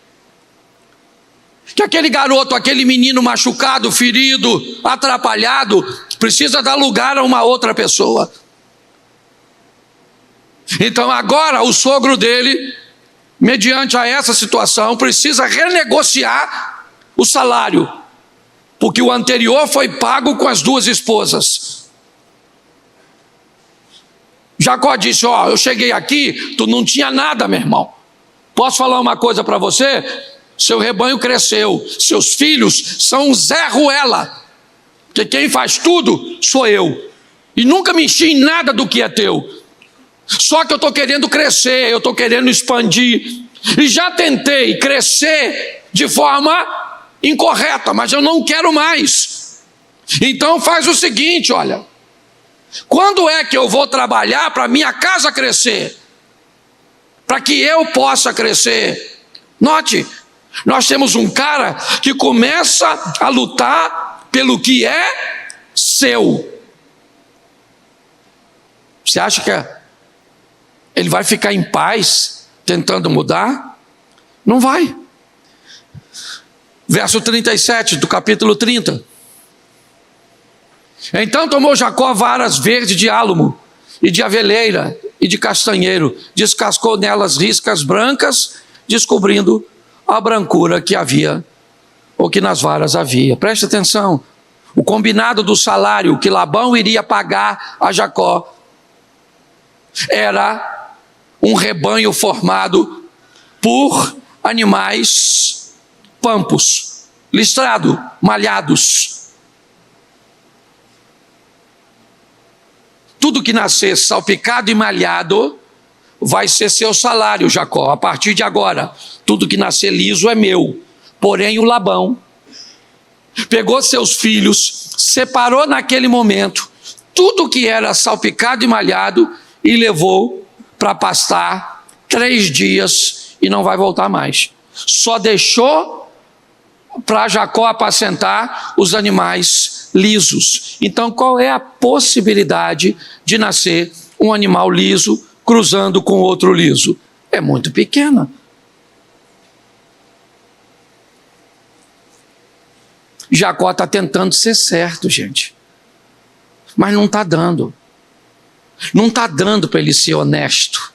que aquele garoto, aquele menino machucado, ferido, atrapalhado, precisa dar lugar a uma outra pessoa. Então agora o sogro dele, mediante a essa situação, precisa renegociar o salário, porque o anterior foi pago com as 2 esposas. Jacó disse, ó, eu cheguei aqui, tu não tinha nada, meu irmão. Posso falar uma coisa para você? seu rebanho cresceu, seus filhos são um Zé Ruela, porque quem faz tudo sou eu, e nunca me enchi em nada do que é teu, só que eu estou querendo crescer, eu estou querendo expandir, e já tentei crescer de forma incorreta, mas eu não quero mais. Então faz o seguinte, olha, quando é que eu vou trabalhar para minha casa crescer? Para que eu possa crescer? Note, nós temos um cara que começa a lutar pelo que é seu. Você acha que ele vai ficar em paz tentando mudar? Não vai. Verso 37 do capítulo 30. Então tomou Jacó varas verdes de álamo e de aveleira e de castanheiro, descascou nelas riscas brancas, descobrindo a brancura que havia, ou que nas varas havia. Preste atenção, o combinado do salário que Labão iria pagar a Jacó era um rebanho formado por animais pampos, listrado, malhados. Tudo que nascer salpicado e malhado vai ser seu salário, Jacó. A partir de agora, tudo que nascer liso é meu. Porém, o Labão pegou seus filhos, separou naquele momento tudo que era salpicado e malhado e levou para pastar 3 dias e não vai voltar mais. Só deixou para Jacó apacentar os animais lisos. Então, qual é a possibilidade de nascer um animal liso cruzando com outro liso? É muito pequena. Jacó está tentando ser certo, gente, mas não está dando. Não está dando para ele ser honesto.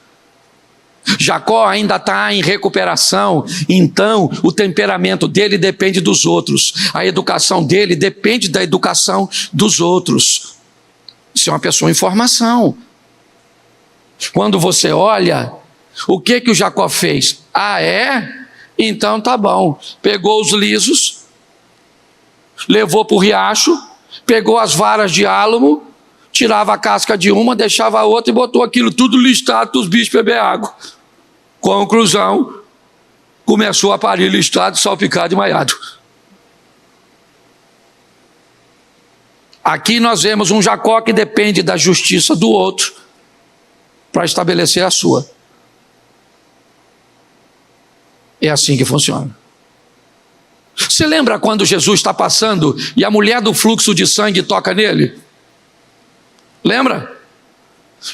Jacó ainda está em recuperação, então o temperamento dele depende dos outros, a educação dele depende da educação dos outros. Isso é uma pessoa em formação. Quando você olha, o que o Jacó fez? Ah, é? Então tá bom. Pegou os lisos, levou para o riacho, pegou as varas de álamo, tirava a casca de uma, deixava a outra e botou aquilo tudo listado para os bichos beber água. Conclusão, começou a parir listado, salpicado e malhado. Aqui nós vemos um Jacó que depende da justiça do outro para estabelecer a sua. É assim que funciona. Você lembra quando Jesus está passando e a mulher do fluxo de sangue toca nele? Lembra?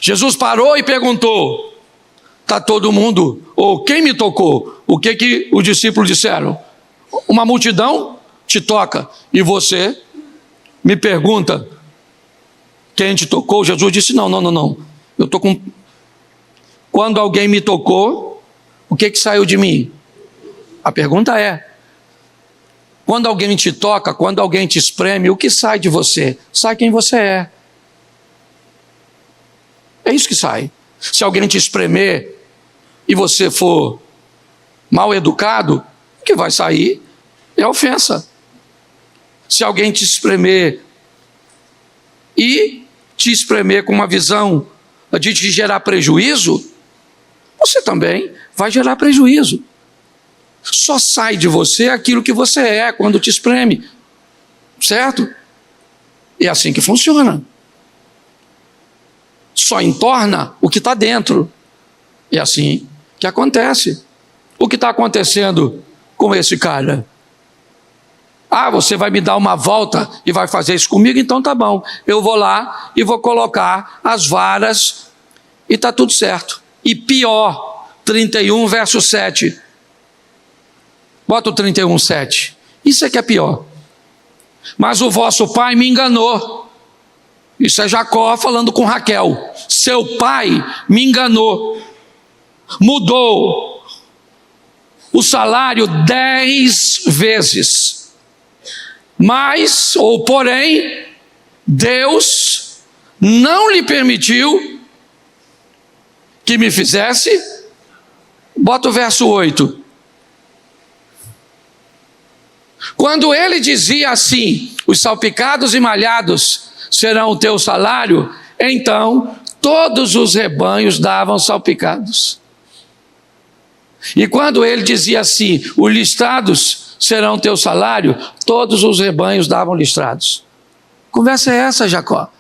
Jesus parou e perguntou: está todo mundo, ou quem me tocou? O que os discípulos disseram? Uma multidão te toca e você me pergunta quem te tocou? Jesus disse: não, eu estou com... Quando alguém me tocou, o que saiu de mim? A pergunta é: quando alguém te toca, quando alguém te espreme, o que sai de você? Sai quem você é. É isso que sai. Se alguém te espremer e você for mal educado, o que vai sair é ofensa. Se alguém te espremer e te espremer com uma visão de te gerar prejuízo, você também vai gerar prejuízo. Só sai de você aquilo que você é quando te espreme, certo? É assim que funciona. Só entorna o que está dentro. É assim que acontece. O que está acontecendo com esse cara? Ah, você vai me dar uma volta e vai fazer isso comigo? Então tá bom, eu vou lá e vou colocar as varas e está tudo certo. E pior, 31 verso 7. Bota o 31, 7. Isso é que é pior. Mas o vosso pai me enganou. Isso é Jacó falando com Raquel. Seu pai me enganou. Mudou o salário 10 vezes. Mas, ou porém, Deus não lhe permitiu que me fizesse. Bota o verso 8. Quando ele dizia assim, os salpicados e malhados serão o teu salário, então todos os rebanhos davam salpicados. E quando ele dizia assim, os listrados serão teu salário, todos os rebanhos davam listrados. Conversa é essa, Jacó?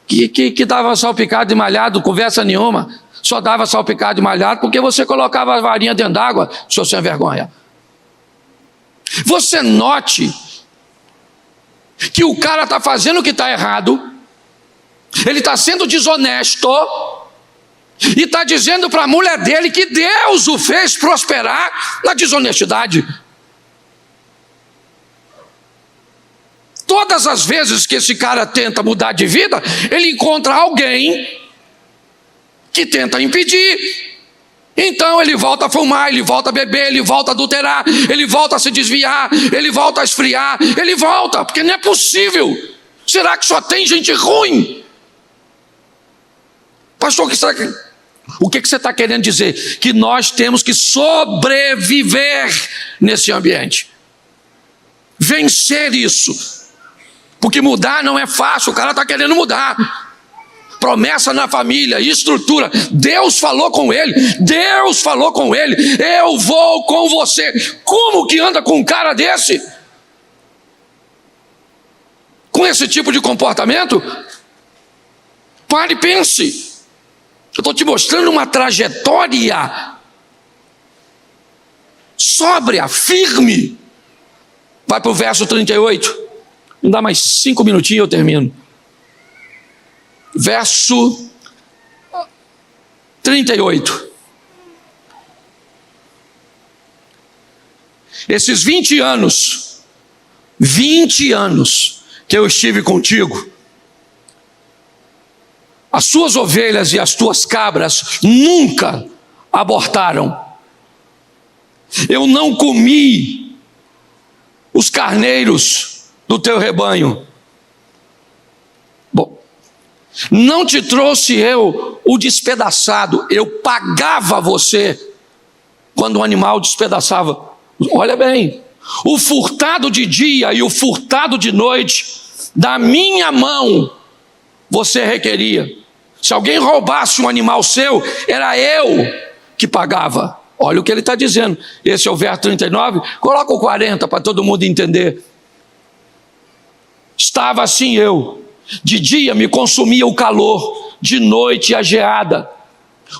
Que dava salpicado e malhado? Conversa nenhuma. Só dava salpicado e malhado porque você colocava a varinha dentro d'água, seu sem vergonha. Você note que o cara está fazendo o que está errado, ele está sendo desonesto e está dizendo para a mulher dele que Deus o fez prosperar na desonestidade. Todas as vezes que esse cara tenta mudar de vida, ele encontra alguém que tenta impedir. Então ele volta a fumar, ele volta a beber, ele volta a adulterar, ele volta a se desviar, ele volta a esfriar, ele volta, porque não é possível. Será que só tem gente ruim? Pastor, o que você está querendo dizer? Que nós temos que sobreviver nesse ambiente, vencer isso, porque mudar não é fácil. O cara está querendo mudar. Promessa na família, estrutura. Deus falou com ele. Eu vou com você. Como que anda com um cara desse? Com esse tipo de comportamento? Pare e pense. Eu estou te mostrando uma trajetória sóbria, firme. Vai para o verso 38. Me dá mais 5 minutinhos e eu termino. Verso 38. Esses 20 anos que eu estive contigo, as suas ovelhas e as tuas cabras nunca abortaram. Eu não comi os carneiros do teu rebanho. Bom, não te trouxe eu o despedaçado, eu pagava você quando o animal despedaçava. Olha bem, o furtado de dia e o furtado de noite, da minha mão, você requeria. Se alguém roubasse um animal seu, era eu que pagava. Olha o que ele está dizendo. Esse é o verso 39, coloca o 40 para todo mundo entender. Estava assim eu, de dia me consumia o calor, de noite a geada.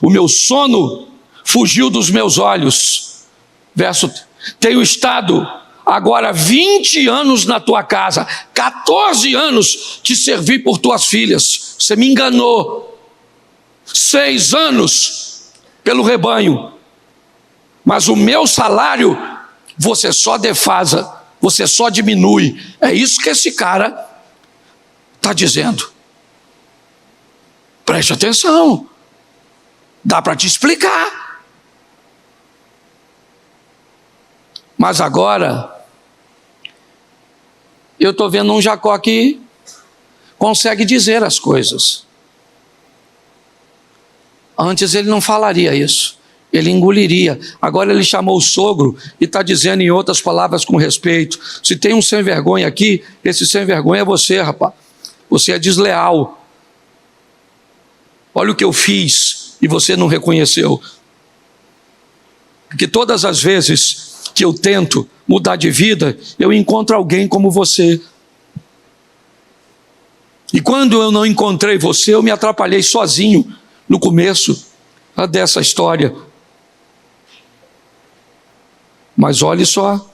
O meu sono fugiu dos meus olhos. Tenho estado agora 20 anos na tua casa, 14 anos te servi por tuas filhas. Você me enganou. 6 anos pelo rebanho. Mas o meu salário você só defasa, você só diminui. É isso que esse cara está dizendo. Preste atenção. Dá para te explicar. Mas agora, eu estou vendo um Jacó que consegue dizer as coisas. Antes ele não falaria isso. Ele engoliria. Agora ele chamou o sogro e está dizendo em outras palavras com respeito. Se tem um sem vergonha aqui, esse sem vergonha é você, rapaz. Você é desleal. Olha o que eu fiz e você não reconheceu. Porque todas as vezes que eu tento mudar de vida, eu encontro alguém como você. E quando eu não encontrei você, eu me atrapalhei sozinho no começo dessa história. Mas olhe só,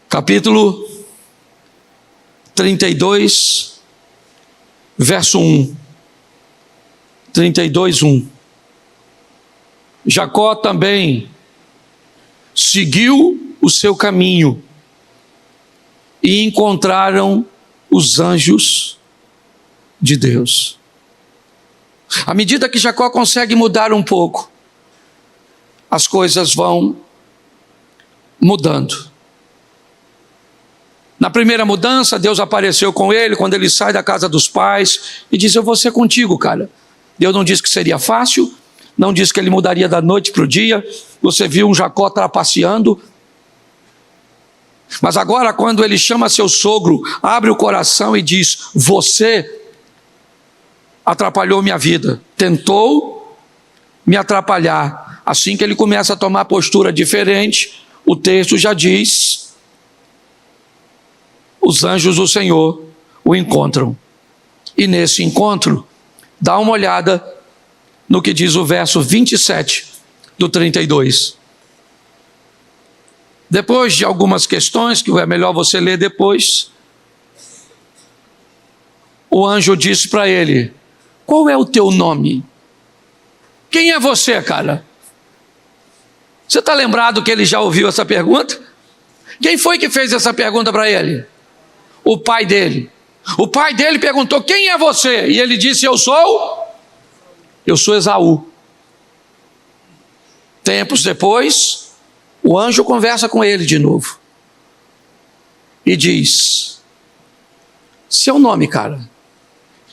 capítulo 32, verso 1. 32, 1. Jacó também seguiu o seu caminho e encontraram os anjos de Deus. À medida que Jacó consegue mudar um pouco, as coisas vão mudando. Na primeira mudança, Deus apareceu com ele quando ele sai da casa dos pais e diz: eu vou ser contigo, cara. Deus não disse que seria fácil, não disse que ele mudaria da noite para o dia. Você viu um Jacó trapaceando, Mas agora, quando ele chama seu sogro, abre o coração e diz: você atrapalhou minha vida, tentou me atrapalhar. Assim que ele começa a tomar postura diferente, o texto já diz: os anjos do Senhor o encontram. E nesse encontro, dá uma olhada no que diz o verso 27 do 32. Depois de algumas questões, que é melhor você ler depois, o anjo disse para ele: qual é o teu nome? Quem é você, cara? Você está lembrado que ele já ouviu essa pergunta? Quem foi que fez essa pergunta para ele? O pai dele. O pai dele perguntou: quem é você? E ele disse: eu sou Esaú. Tempos depois, o anjo conversa com ele de novo e diz: seu nome, cara,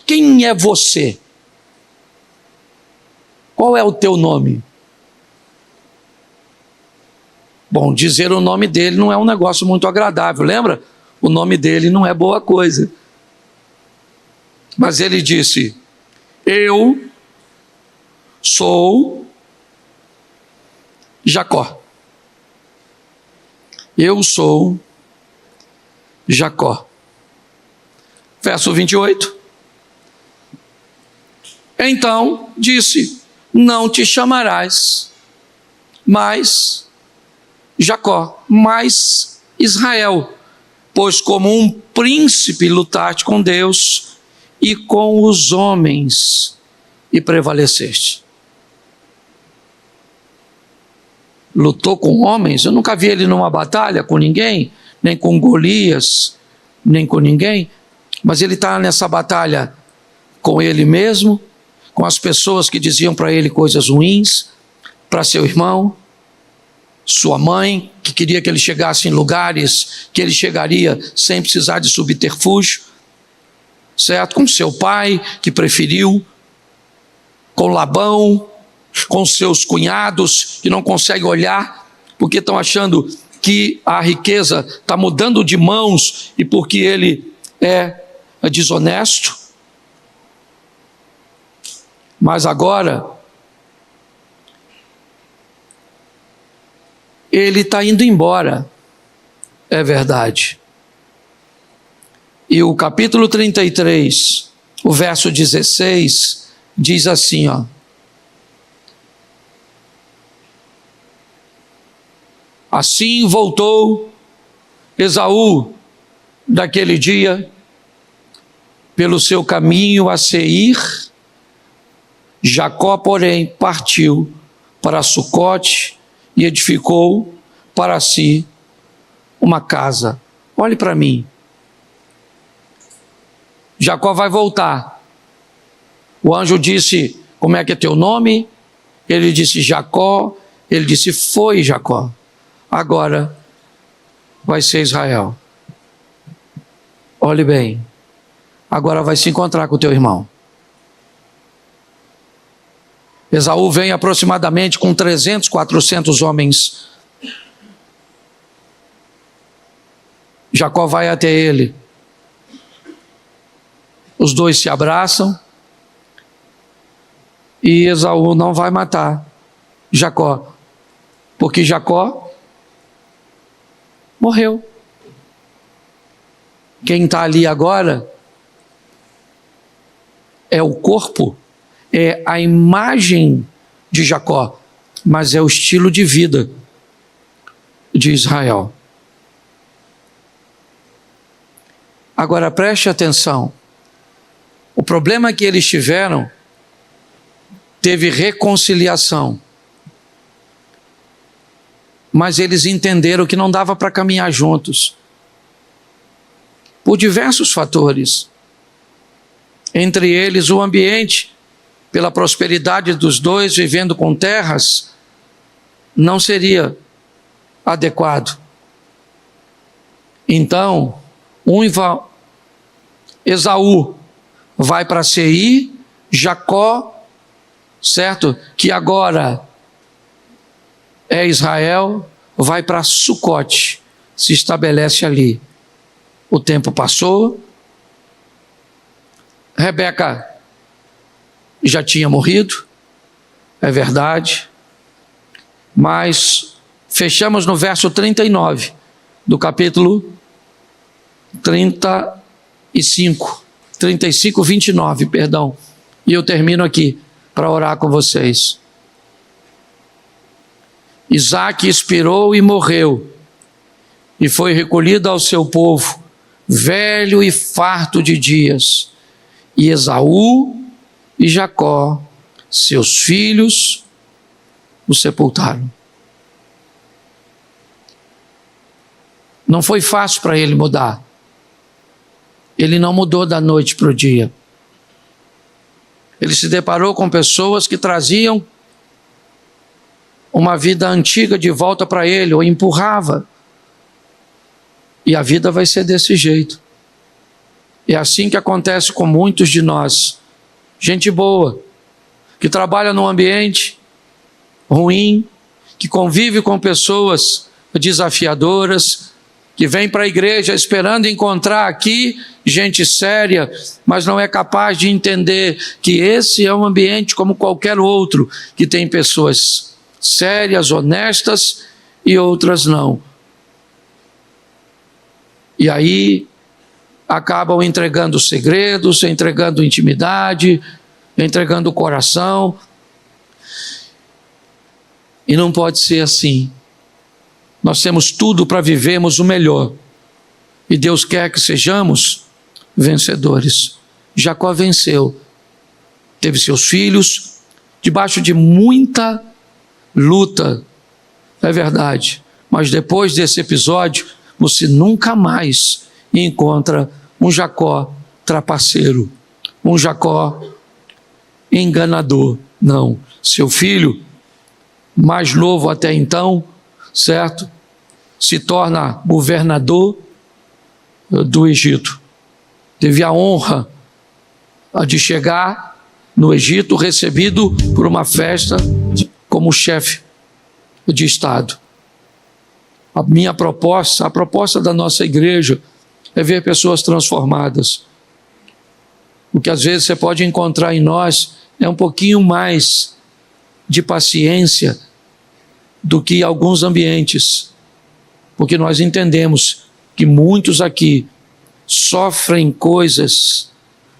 quem é você? Qual é o teu nome? Bom, dizer o nome dele não é um negócio muito agradável, lembra? O nome dele não é boa coisa. Mas ele disse: eu sou Jacó. Eu sou Jacó. Verso 28. Então disse: não te chamarás mais Jacó, mas Israel, pois como um príncipe lutaste com Deus e com os homens e prevaleceste. Lutou com homens? Eu nunca vi ele numa batalha com ninguém, nem com Golias, nem com ninguém, mas ele está nessa batalha com ele mesmo, com as pessoas que diziam para ele coisas ruins, para seu irmão, sua mãe, que queria que ele chegasse em lugares que ele chegaria sem precisar de subterfúgio, certo? Com seu pai, que preferiu, com Labão, com seus cunhados, que não conseguem olhar, porque estão achando que a riqueza está mudando de mãos e porque ele é desonesto. Mas agora, ele está indo embora, é verdade. E o capítulo 33, o verso 16, diz assim, ó: assim voltou Esaú daquele dia pelo seu caminho a Seir. Jacó, porém, partiu para Sucote e edificou para si uma casa. Olhe para mim. Jacó vai voltar. O anjo disse: como é que é teu nome? Ele disse: Jacó. Ele disse: foi Jacó. Agora vai ser Israel. Olhe bem. Agora vai se encontrar com o teu irmão. Esaú vem aproximadamente com 300, 400 homens. Jacó vai até ele. Os dois se abraçam. E Esaú não vai matar Jacó, porque Jacó morreu. Quem está ali agora é o corpo, é a imagem de Jacó, mas é o estilo de vida de Israel. Agora preste atenção. O problema que eles tiveram, teve reconciliação, mas eles entenderam que não dava para caminhar juntos, por diversos fatores, entre eles o ambiente, pela prosperidade dos dois vivendo com terras, não seria adequado. Então, Esaú vai para Seir, Jacó, certo? Que agora é Israel, vai para Sucote, se estabelece ali. O tempo passou, Rebeca já tinha morrido, é verdade, mas fechamos no verso 39 do capítulo 35, 29, perdão, e eu termino aqui para orar com vocês. Isaque expirou e morreu, e foi recolhido ao seu povo, velho e farto de dias, e Esaú e Jacó, seus filhos, o sepultaram. Não foi fácil para ele mudar. Ele não mudou da noite para o dia. Ele se deparou com pessoas que traziam uma vida antiga de volta para ele, ou empurrava. E a vida vai ser desse jeito. É assim que acontece com muitos de nós. Gente boa, que trabalha num ambiente ruim, que convive com pessoas desafiadoras, que vem para a igreja esperando encontrar aqui gente séria, mas não é capaz de entender que esse é um ambiente como qualquer outro, que tem pessoas sérias, honestas e outras não. E aí acabam entregando segredos, entregando intimidade, entregando o coração. E não pode ser assim. Nós temos tudo para vivermos o melhor. E Deus quer que sejamos vencedores. Jacó venceu. Teve seus filhos, debaixo de muita luta. É verdade. Mas depois desse episódio, você nunca mais encontra um Jacó trapaceiro, um Jacó enganador. Não. Seu filho, mais novo até então, certo? Se torna governador do Egito. Teve a honra de chegar no Egito, recebido por uma festa como chefe de Estado. A minha proposta, a proposta da nossa igreja é ver pessoas transformadas. O que às vezes você pode encontrar em nós é um pouquinho mais de paciência do que alguns ambientes, porque nós entendemos que muitos aqui sofrem coisas,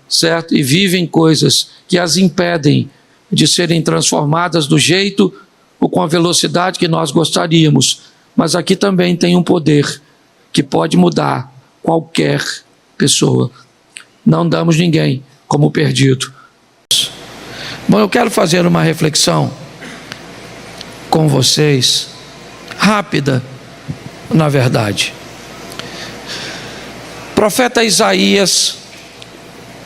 certo? E vivem coisas que as impedem de serem transformadas do jeito ou com a velocidade que nós gostaríamos. Mas aqui também tem um poder que pode mudar qualquer pessoa. Não damos ninguém como perdido. Bom, eu quero fazer uma reflexão com vocês, rápida, na verdade. Profeta Isaías,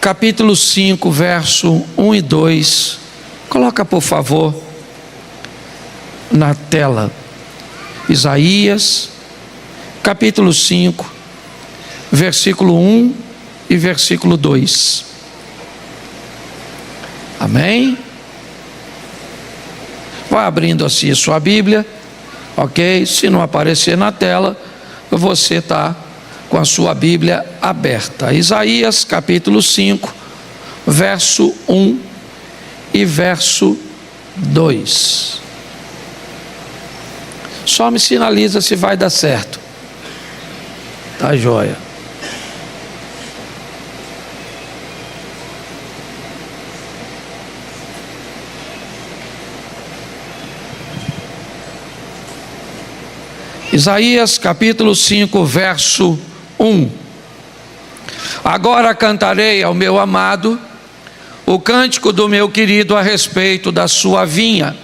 capítulo 5, verso 1 e 2. Coloca, por favor, na tela. Isaías, capítulo 5, versículo 1 e versículo 2. Amém? Vai abrindo assim a sua Bíblia, ok? Se não aparecer na tela, você está com a sua Bíblia aberta. Isaías, capítulo 5, verso 1 e verso 2. Só me sinaliza se vai dar certo. Tá joia. Isaías capítulo 5, verso 1. Agora cantarei ao meu amado o cântico do meu querido a respeito da sua vinha.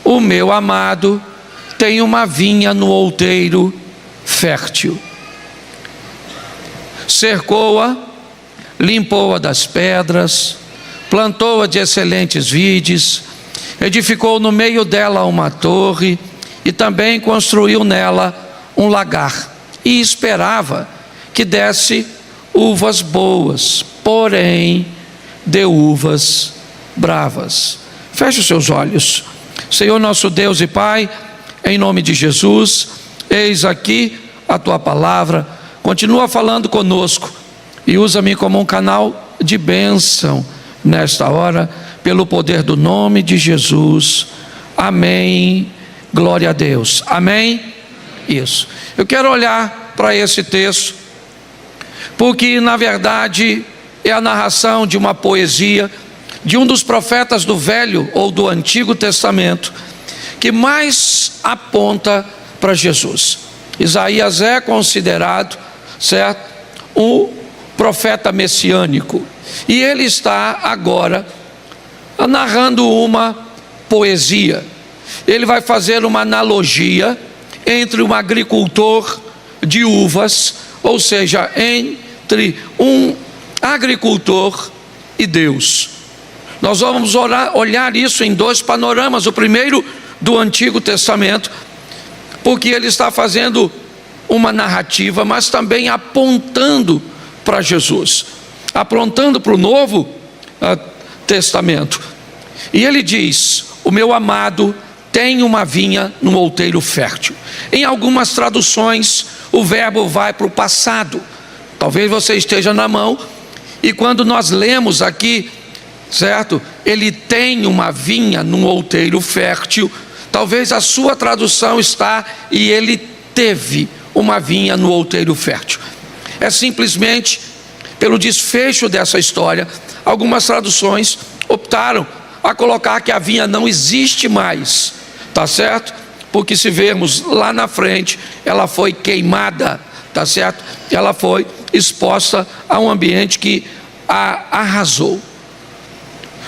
O meu amado tem uma vinha no outeiro fértil. Cercou-a, limpou-a das pedras, plantou-a de excelentes vides, edificou no meio dela uma torre e também construiu nela um lagar e esperava que desse uvas boas, porém deu uvas bravas. Feche os seus olhos. Senhor nosso Deus e Pai, em nome de Jesus, eis aqui a tua palavra, continua falando conosco e usa-me como um canal de bênção nesta hora, pelo poder do nome de Jesus. Amém. Glória a Deus. Amém. Isso. Eu quero olhar para esse texto, porque na verdade é a narração de uma poesia de um dos profetas do Velho ou do Antigo Testamento que mais aponta para Jesus. Isaías é considerado, certo, o profeta messiânico, e ele está agora narrando uma poesia. Ele vai fazer uma analogia entre um agricultor de uvas, ou seja, entre um agricultor e Deus. Nós vamos olhar isso em dois panoramas. O primeiro do Antigo Testamento, porque ele está fazendo uma narrativa, mas também apontando para Jesus, apontando para o Novo Testamento. E ele diz: o meu amado tem uma vinha num outeiro fértil. Em algumas traduções o verbo vai para o passado. Talvez você esteja na mão, e quando nós lemos aqui, certo, ele tem uma vinha num outeiro fértil, talvez a sua tradução está: e ele teve uma vinha no outeiro fértil. É simplesmente pelo desfecho dessa história. Algumas traduções optaram a colocar que a vinha não existe mais, tá certo? Porque se vermos lá na frente, ela foi queimada, tá certo? Ela foi exposta a um ambiente que a arrasou.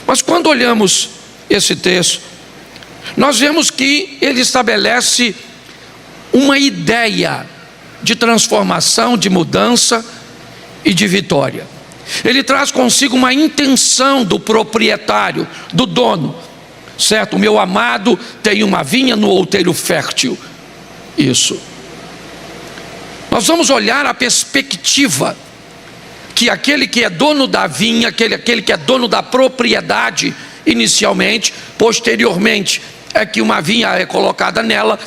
Mas quando olhamos esse texto, nós vemos que ele estabelece uma ideia de transformação, de mudança e de vitória. Ele traz consigo uma intenção do proprietário, do dono, certo? O meu amado tem uma vinha no outeiro fértil. Isso. Nós vamos olhar a perspectiva que aquele que é dono da vinha, aquele que é dono da propriedade inicialmente, posteriormente é que uma vinha é colocada nela,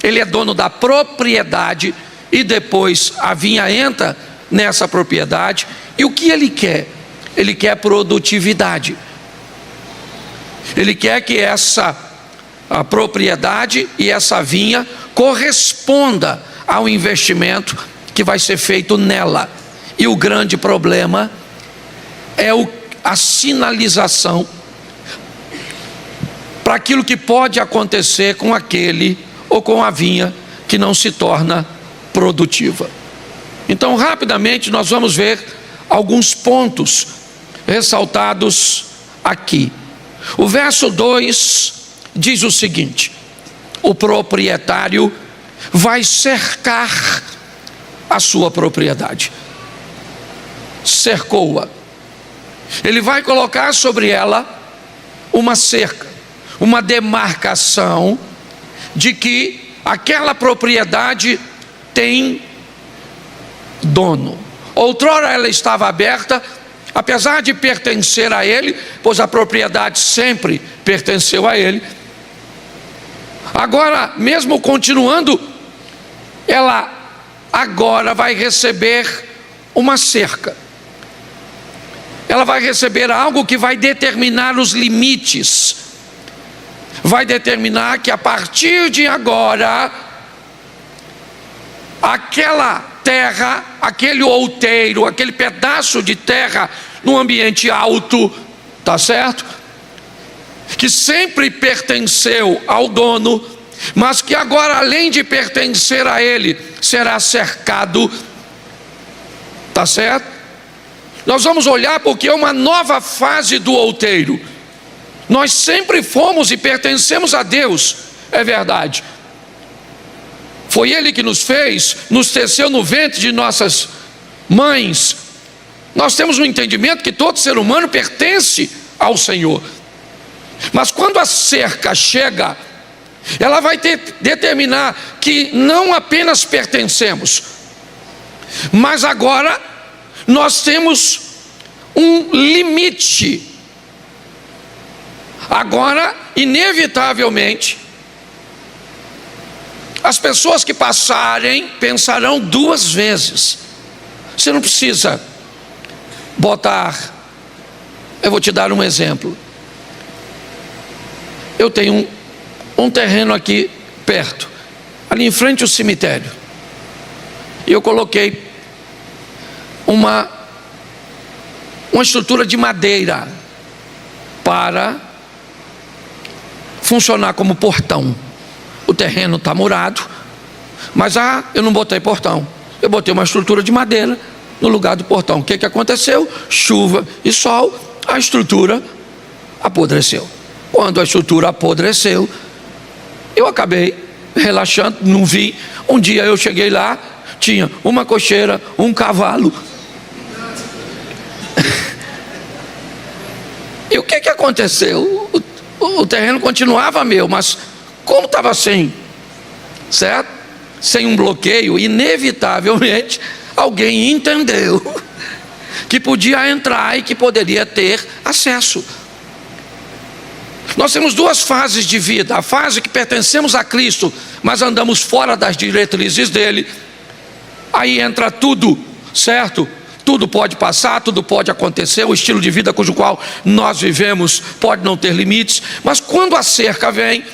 ele é dono da propriedade e depois a vinha entra nessa propriedade. E o que ele quer? Ele quer produtividade. Ele quer que a propriedade e essa vinha corresponda ao investimento que vai ser feito nela. E o grande problema é a sinalização para aquilo que pode acontecer com aquele ou com a vinha que não se torna produtiva. Então, rapidamente, nós vamos ver alguns pontos ressaltados aqui. O verso 2 diz o seguinte: o proprietário vai cercar a sua propriedade. Cercou-a. Ele vai colocar sobre ela uma cerca, uma demarcação de que aquela propriedade tem dono. Outrora ela estava aberta, apesar de pertencer a ele, pois a propriedade sempre pertenceu a ele. Agora, mesmo continuando, ela agora vai receber uma cerca. Ela vai receber algo que vai determinar os limites, vai determinar que a partir de agora, aquela terra, aquele outeiro, aquele pedaço de terra num ambiente alto, tá certo? Que sempre pertenceu ao dono, mas que agora, além de pertencer a ele, será cercado, tá certo? Nós vamos olhar porque é uma nova fase do outeiro. Nós sempre fomos e pertencemos a Deus, é verdade. Foi Ele que nos fez, nos teceu no ventre de nossas mães. Nós temos um entendimento que todo ser humano pertence ao Senhor. Mas quando a cerca chega, ela vai determinar que não apenas pertencemos, mas agora nós temos um limite. Agora, inevitavelmente, as pessoas que passarem pensarão duas vezes. Você não precisa botar. Eu vou te dar um exemplo. Eu tenho um terreno aqui perto, ali em frente ao cemitério, e eu coloquei uma estrutura de madeira para funcionar como portão. O terreno está murado, mas eu não botei portão, eu botei uma estrutura de madeira no lugar do portão. O que aconteceu? Chuva e sol, a estrutura apodreceu. Quando a estrutura apodreceu, eu acabei relaxando, não vi. Um dia eu cheguei lá, tinha uma cocheira, um cavalo. E o que aconteceu? O terreno continuava meu, mas como estava sem, certo? Sem um bloqueio, inevitavelmente alguém entendeu que podia entrar e que poderia ter acesso. Nós temos duas fases de vida: a fase que pertencemos a Cristo, mas andamos fora das diretrizes dele. Aí entra tudo, certo? Tudo pode passar, tudo pode acontecer. O estilo de vida cujo qual nós vivemos pode não ter limites. Mas quando a cerca vem,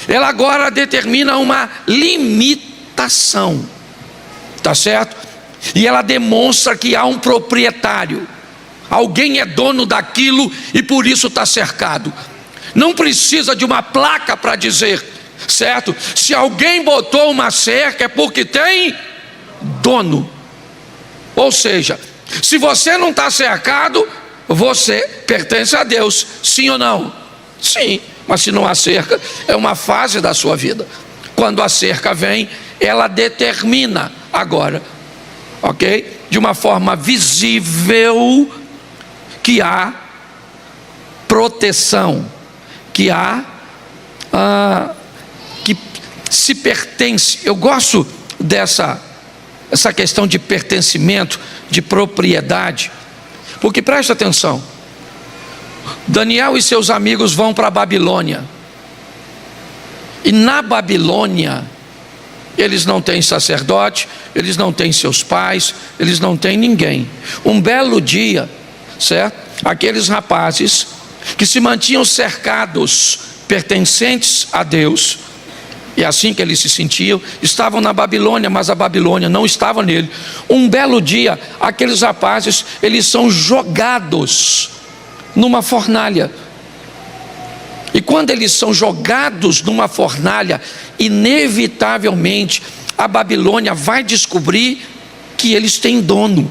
ela agora determina uma limitação, tá certo? E ela demonstra que há um proprietário. Alguém é dono daquilo e por isso está cercado. Não precisa de uma placa para dizer, certo? Se alguém botou uma cerca é porque tem dono. Ou seja, se você não está cercado, você pertence a Deus, sim ou não? Sim, mas se não há cerca, é uma fase da sua vida. Quando a cerca vem, ela determina agora, ok? De uma forma visível, que há proteção, que há que se pertence. Eu gosto essa questão de pertencimento, de propriedade, porque presta atenção, Daniel e seus amigos vão para a Babilônia, e na Babilônia eles não têm sacerdote, eles não têm seus pais, eles não têm ninguém. Um belo dia, certo? Aqueles rapazes que se mantinham cercados, pertencentes a Deus, e assim que eles se sentiam, estavam na Babilônia, mas a Babilônia não estava nele. Um belo dia, aqueles rapazes, eles são jogados numa fornalha. E quando eles são jogados numa fornalha, inevitavelmente a Babilônia vai descobrir que eles têm dono.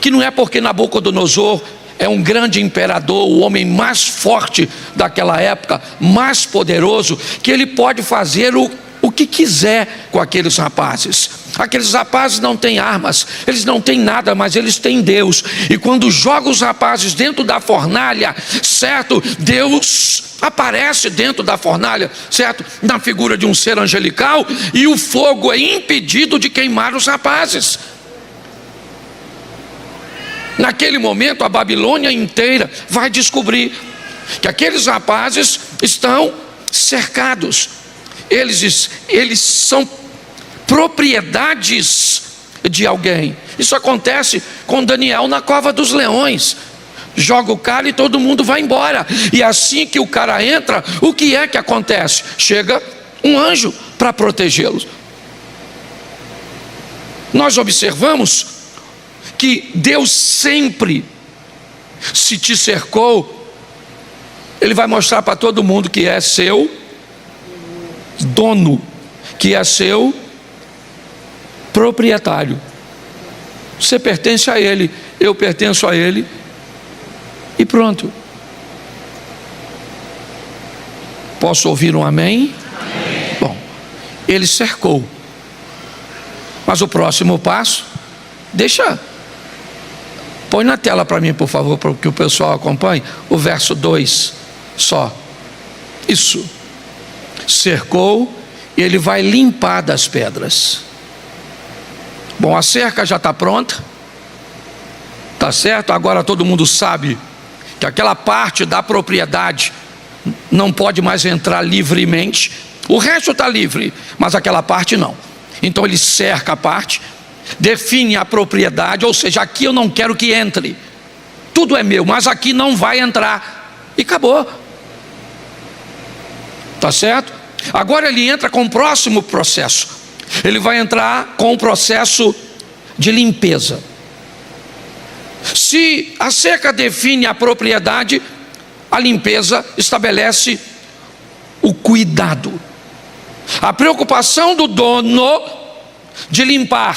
Que não é porque Nabucodonosor é um grande imperador, o homem mais forte daquela época, mais poderoso, que ele pode fazer o que quiser com aqueles rapazes. Aqueles rapazes não têm armas, eles não têm nada, mas eles têm Deus. E quando joga os rapazes dentro da fornalha, certo? Deus aparece dentro da fornalha, certo? Na figura de um ser angelical, e o fogo é impedido de queimar os rapazes. Naquele momento a Babilônia inteira vai descobrir que aqueles rapazes estão cercados. Eles são propriedades de alguém. Isso acontece com Daniel na cova dos leões. Joga o cara e todo mundo vai embora. E assim que o cara entra, o que é que acontece? Chega um anjo para protegê-los. Nós observamos que Deus sempre, se te cercou, Ele vai mostrar para todo mundo que é seu dono, que é seu proprietário. Você pertence a Ele, eu pertenço a Ele, e pronto. Posso ouvir um amém? Amém. Bom, Ele cercou, mas o próximo passo, põe na tela para mim, por favor, para que o pessoal acompanhe, o verso 2 só. Isso. Cercou, e ele vai limpar das pedras. Bom, a cerca já está pronta, tá certo? Agora todo mundo sabe que aquela parte da propriedade não pode mais entrar livremente, O resto está livre, mas aquela parte não. Então ele cerca a parte, define a propriedade, ou seja, aqui eu não quero que entre. Tudo é meu, mas aqui não vai entrar. E acabou. Tá certo? Agora ele entra com o próximo processo. Ele vai entrar com o processo de limpeza. Se a cerca define a propriedade, a limpeza estabelece o cuidado, a preocupação do dono de limpar,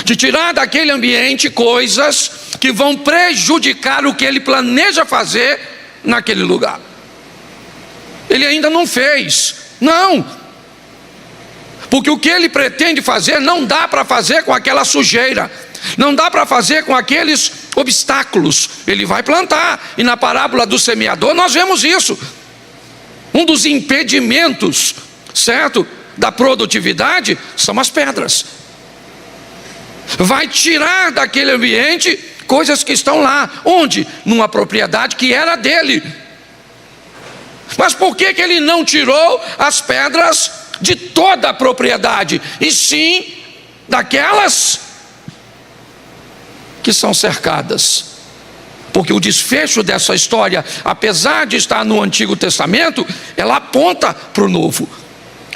de tirar daquele ambiente coisas que vão prejudicar o que ele planeja fazer naquele lugar. Ele ainda não fez, não, porque o que ele pretende fazer não dá para fazer com aquela sujeira, não dá para fazer com aqueles obstáculos. Ele vai plantar, e na parábola do semeador nós vemos isso. Um dos impedimentos, certo, da produtividade são as pedras. Vai tirar daquele ambiente coisas que estão lá. Onde? Numa propriedade que era dele. Mas por que ele não tirou as pedras de toda a propriedade, e sim daquelas que são cercadas? Porque o desfecho dessa história, apesar de estar no Antigo Testamento, ela aponta para o Novo.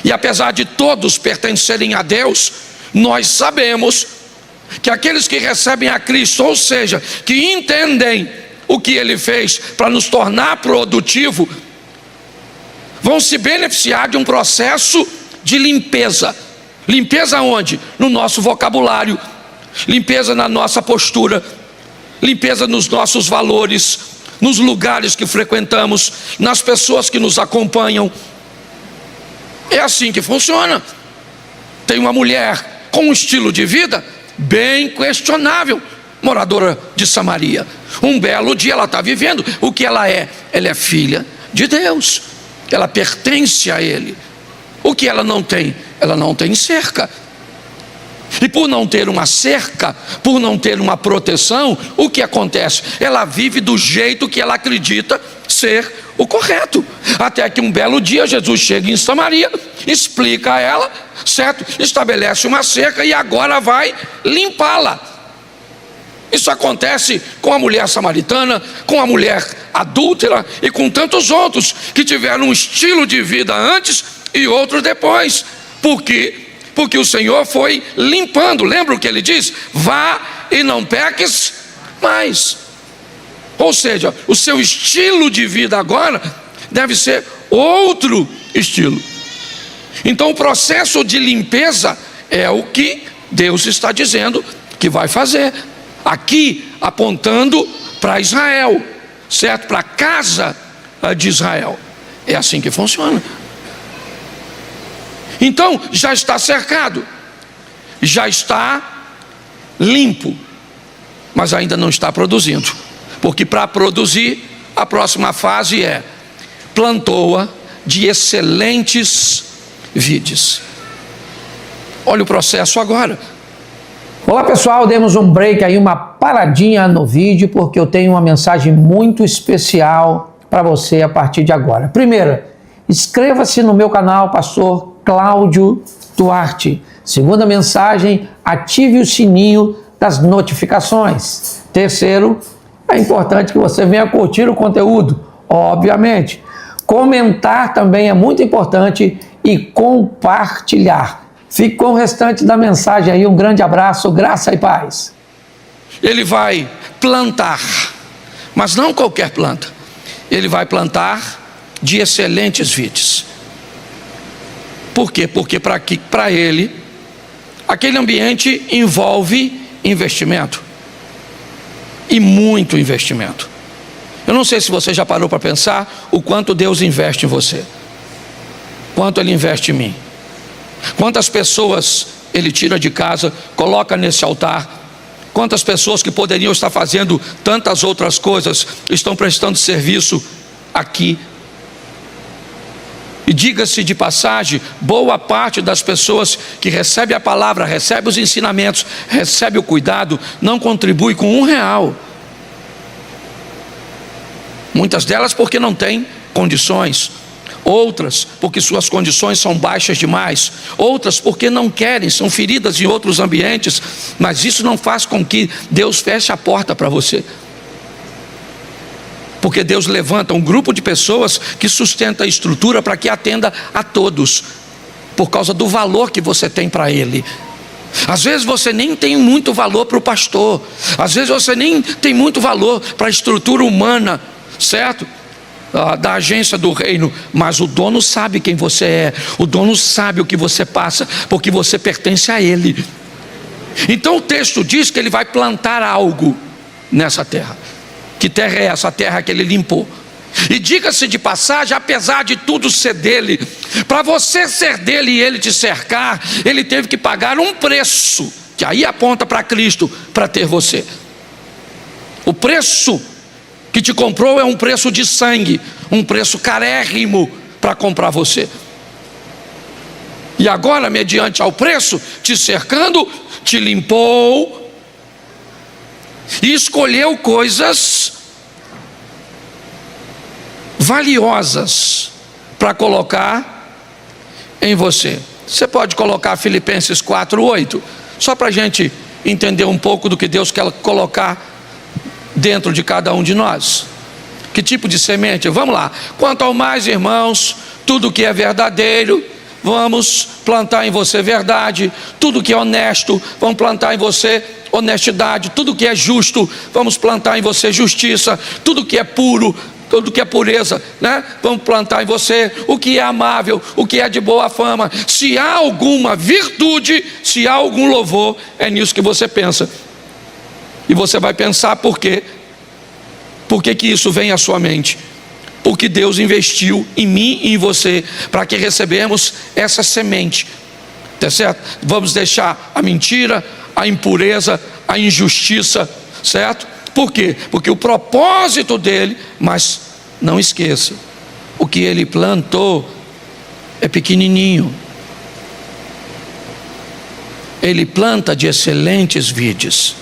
E apesar de todos pertencerem a Deus, nós sabemos que aqueles que recebem a Cristo, ou seja, que entendem o que Ele fez para nos tornar produtivo, vão se beneficiar de um processo de limpeza. Limpeza onde? No nosso vocabulário, limpeza na nossa postura, limpeza nos nossos valores, nos lugares que frequentamos, nas pessoas que nos acompanham. É assim que funciona. Tem uma mulher com um estilo de vida bem questionável, moradora de Samaria. Um belo dia ela está vivendo. O que ela é? Ela é filha de Deus, ela pertence a Ele. O que ela não tem? Ela não tem cerca. E por não ter uma cerca, por não ter uma proteção, o que acontece? Ela vive do jeito que ela acredita ser o correto. Até que um belo dia Jesus chega em Samaria, explica a ela, certo? Estabelece uma cerca e agora vai limpá-la. Isso acontece com a mulher samaritana, com a mulher adúltera e com tantos outros que tiveram um estilo de vida antes e outro depois. Por quê? Porque o Senhor foi limpando. Lembra o que Ele diz? Vá e não peques mais. Ou seja, o seu estilo de vida agora deve ser outro estilo. Então o processo de limpeza é o que Deus está dizendo que vai fazer. Aqui apontando para Israel, certo? Para a casa de Israel. É assim que funciona. Então já está cercado, já está limpo, mas ainda não está produzindo. Porque para produzir, a próxima fase é: plantou-a de excelentes vides. Olha o processo agora. Olá pessoal, demos um break aí, uma paradinha no vídeo, porque eu tenho uma mensagem muito especial para você a partir de agora. Primeiro, inscreva-se no meu canal, Pastor Cláudio Duarte. Segunda mensagem, ative o sininho das notificações. Terceiro, é importante que você venha curtir o conteúdo, obviamente. Comentar também é muito importante e compartilhar. Fique com o restante da mensagem aí. Um grande abraço, graça e paz. Ele vai plantar, mas não qualquer planta. Ele vai plantar de excelentes vides. Por quê? Porque para ele, aquele ambiente envolve investimento. E muito investimento. Eu não sei se você já parou para pensar o quanto Deus investe em você. Quanto Ele investe em mim. Quantas pessoas Ele tira de casa, coloca nesse altar. Quantas pessoas que poderiam estar fazendo tantas outras coisas estão prestando serviço aqui. E diga-se de passagem, boa parte das pessoas que recebe a palavra, recebe os ensinamentos, recebe o cuidado, não contribui com R$1. Muitas delas porque não têm condições, outras porque suas condições são baixas demais, outras porque não querem, são feridas em outros ambientes, mas isso não faz com que Deus feche a porta para você, porque Deus levanta um grupo de pessoas que sustenta a estrutura para que atenda a todos, por causa do valor que você tem para Ele. Às vezes você nem tem muito valor para o pastor, às vezes você nem tem muito valor para a estrutura humana, certo? Da agência do reino, mas o dono sabe quem você é, o dono sabe o que você passa, porque você pertence a Ele. Então o texto diz que Ele vai plantar algo nessa terra. Que terra é essa? A terra que Ele limpou. E diga-se de passagem, apesar de tudo ser dele, para você ser dele e Ele te cercar, Ele teve que pagar um preço, que aí aponta para Cristo, para ter você. O preço que te comprou é um preço de sangue, um preço carérrimo para comprar você. E agora, mediante ao preço, te cercando, te limpou e escolheu coisas valiosas para colocar em você. Você pode colocar Filipenses 4:8, só para a gente entender um pouco do que Deus quer colocar dentro de cada um de nós. Que tipo de semente? Vamos lá. Quanto ao mais, irmãos, tudo que é verdadeiro, vamos plantar em você verdade. Tudo que é honesto, vamos plantar em você honestidade. Tudo que é justo, vamos plantar em você justiça. Tudo que é puro, tudo que é pureza, né? Vamos plantar em você o que é amável, o que é de boa fama. Se há alguma virtude, se há algum louvor, é nisso que você pensa. E você vai pensar por quê? Por que que isso vem à sua mente? Porque Deus investiu em mim e em você, para que recebemos essa semente, tá certo? Vamos deixar a mentira, a impureza, a injustiça, certo? Por quê? Porque o propósito dele, mas não esqueça, o que ele plantou é pequenininho. Ele planta de excelentes vides.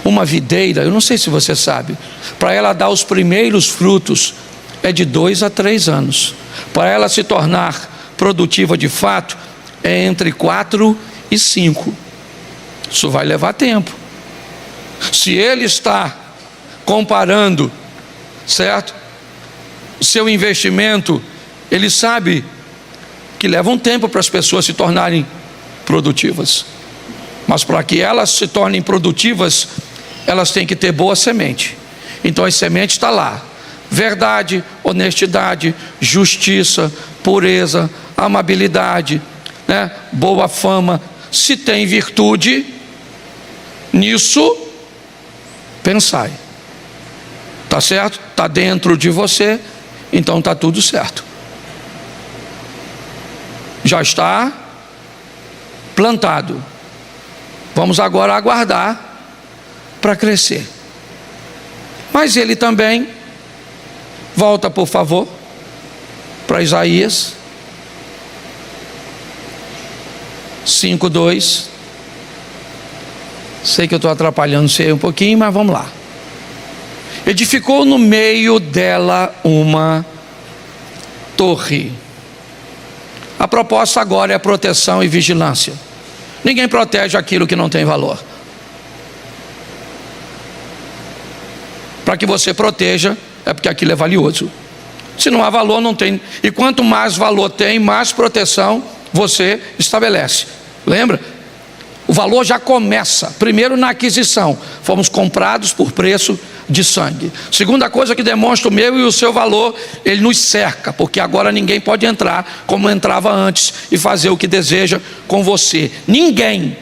Uma videira, eu não sei se você sabe, para ela dar os primeiros frutos é de 2 a 3 anos. Para ela se tornar produtiva de fato é entre 4 e 5. Isso vai levar tempo. Se ele está comparando, certo, o seu investimento, ele sabe que leva um tempo para as pessoas se tornarem produtivas. Mas para que elas se tornem produtivas, elas têm que ter boa semente. Então a semente está lá: verdade, honestidade, justiça, pureza, amabilidade, né? Boa fama. Se tem virtude nisso, pensai. Tá certo? Está dentro de você, então está tudo certo. Já está plantado. Vamos agora aguardar para crescer. Mas ele também, volta por favor para Isaías 5:2. Sei que eu estou atrapalhando você um pouquinho, mas vamos lá. Edificou no meio dela uma torre. A proposta agora é a proteção e vigilância. Ninguém protege aquilo que não tem valor. Para que você proteja, é porque aquilo é valioso. Se não há valor, não tem. E quanto mais valor tem, mais proteção você estabelece. Lembra? O valor já começa, primeiro na aquisição. Fomos comprados por preço de sangue. Segunda coisa que demonstra o meu e o seu valor, ele nos cerca, porque agora ninguém pode entrar como entrava antes e fazer o que deseja com você. Ninguém,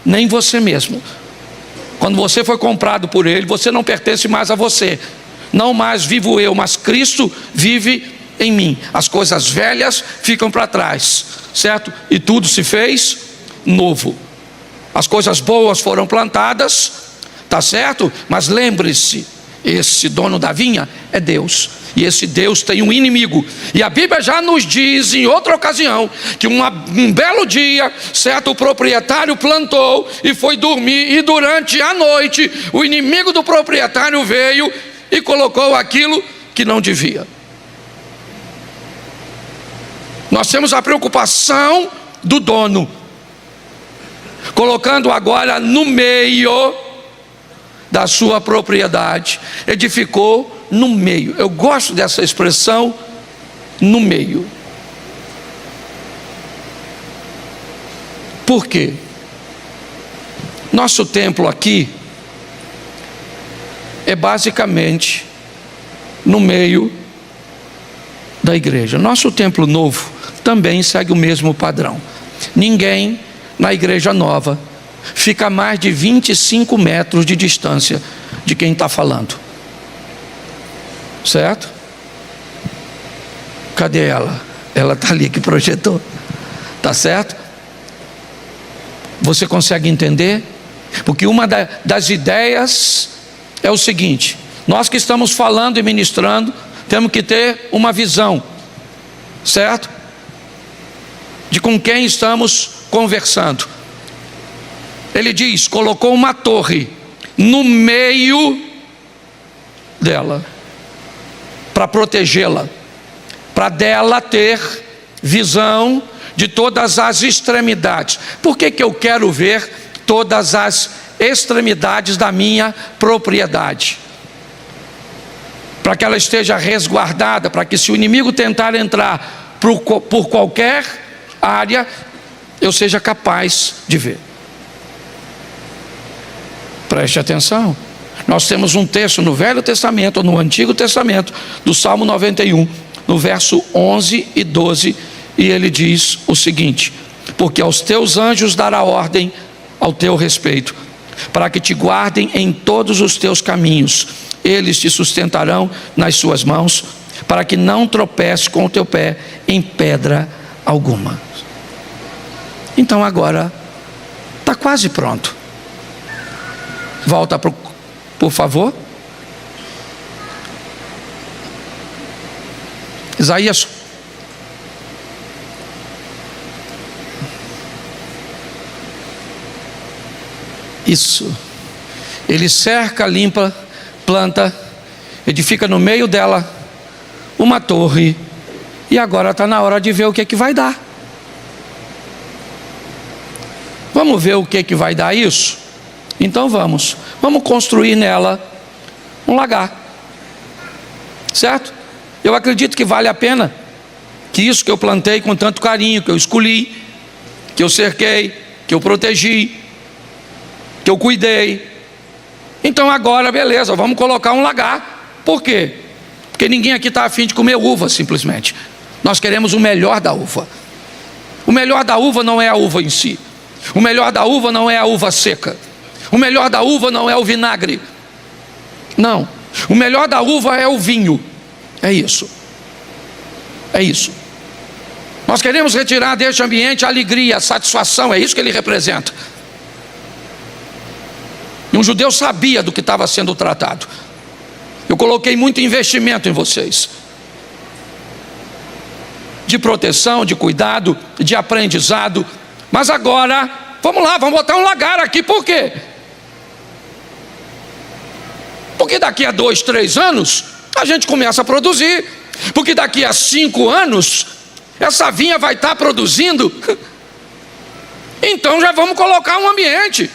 nem você mesmo. Quando você foi comprado por ele, você não pertence mais a você. Não mais vivo eu, mas Cristo vive em mim. As coisas velhas ficam para trás, certo? E tudo se fez novo. As coisas boas foram plantadas, tá certo? Mas lembre-se, esse dono da vinha é Deus. E esse Deus tem um inimigo. E a Bíblia já nos diz em outra ocasião que um belo dia, certo, o proprietário plantou e foi dormir, e durante a noite o inimigo do proprietário veio e colocou aquilo que não devia. Nós temos a preocupação do dono, colocando agora no meio da sua propriedade. Edificou no meio. Eu gosto dessa expressão, no meio. Por quê? Nosso templo aqui é basicamente no meio da igreja. Nosso templo novo também segue o mesmo padrão. Ninguém na igreja nova fica a mais de 25 metros de distância de quem está falando. Certo? Cadê ela? Ela está ali que projetou. Tá certo? Você consegue entender? Porque uma das ideias é o seguinte: nós que estamos falando e ministrando, temos que ter uma visão, certo? De com quem estamos conversando. Ele diz: colocou uma torre no meio dela, para protegê-la, para dela ter visão de todas as extremidades. Por que eu quero ver todas as extremidades da minha propriedade? Para que ela esteja resguardada, para que se o inimigo tentar entrar por qualquer área, eu seja capaz de ver. Preste atenção. Nós temos um texto no Velho Testamento, ou no Antigo Testamento, do Salmo 91, no verso 11 e 12, e ele diz o seguinte: porque aos teus anjos dará ordem ao teu respeito, para que te guardem em todos os teus caminhos, eles te sustentarão nas suas mãos, para que não tropece com o teu pé em pedra alguma. Então agora está quase pronto. Volta por favor. Isaías. Isso. Ele cerca, limpa, planta, edifica no meio dela uma torre, e agora está na hora de ver o que é que vai dar. Vamos ver o que é que vai dar isso? Então vamos construir nela um lagar, certo? Eu acredito que vale a pena, que isso que eu plantei com tanto carinho, que eu escolhi, que eu cerquei, que eu protegi, que eu cuidei, então agora beleza, vamos colocar um lagar. Por quê? Porque ninguém aqui está a fim de comer uva simplesmente. Nós queremos o melhor da uva. O melhor da uva não é a uva em si, o melhor da uva não é a uva seca, o melhor da uva não é o vinagre, não, o melhor da uva é o vinho. É isso, é isso. Nós queremos retirar deste ambiente a alegria, a satisfação, é isso que ele representa. E um judeu sabia do que estava sendo tratado. Eu coloquei muito investimento em vocês, de proteção, de cuidado, de aprendizado, mas agora, vamos lá, vamos botar um lagar aqui. Por quê? Porque daqui a 2, 3 anos, a gente começa a produzir, porque daqui a 5 anos, essa vinha vai estar produzindo, então já vamos colocar um ambiente,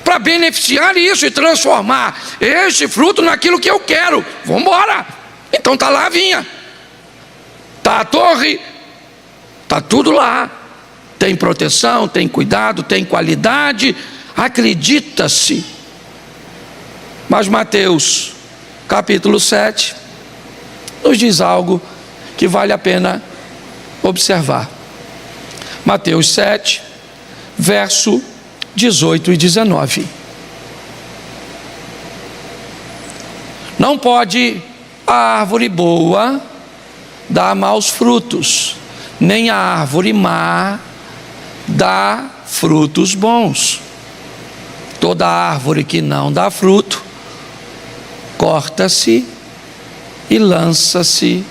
para beneficiar isso e transformar este fruto naquilo que eu quero. Vamos embora. Então está lá a vinha, está a torre, está tudo lá, tem proteção, tem cuidado, tem qualidade, acredita-se. Mas Mateus capítulo 7 nos diz algo que vale a pena observar. Mateus 7, verso 18 e 19. Não pode a árvore boa dar maus frutos, nem a árvore má dá frutos bons. Toda árvore que não dá fruto, corta-se e lança-se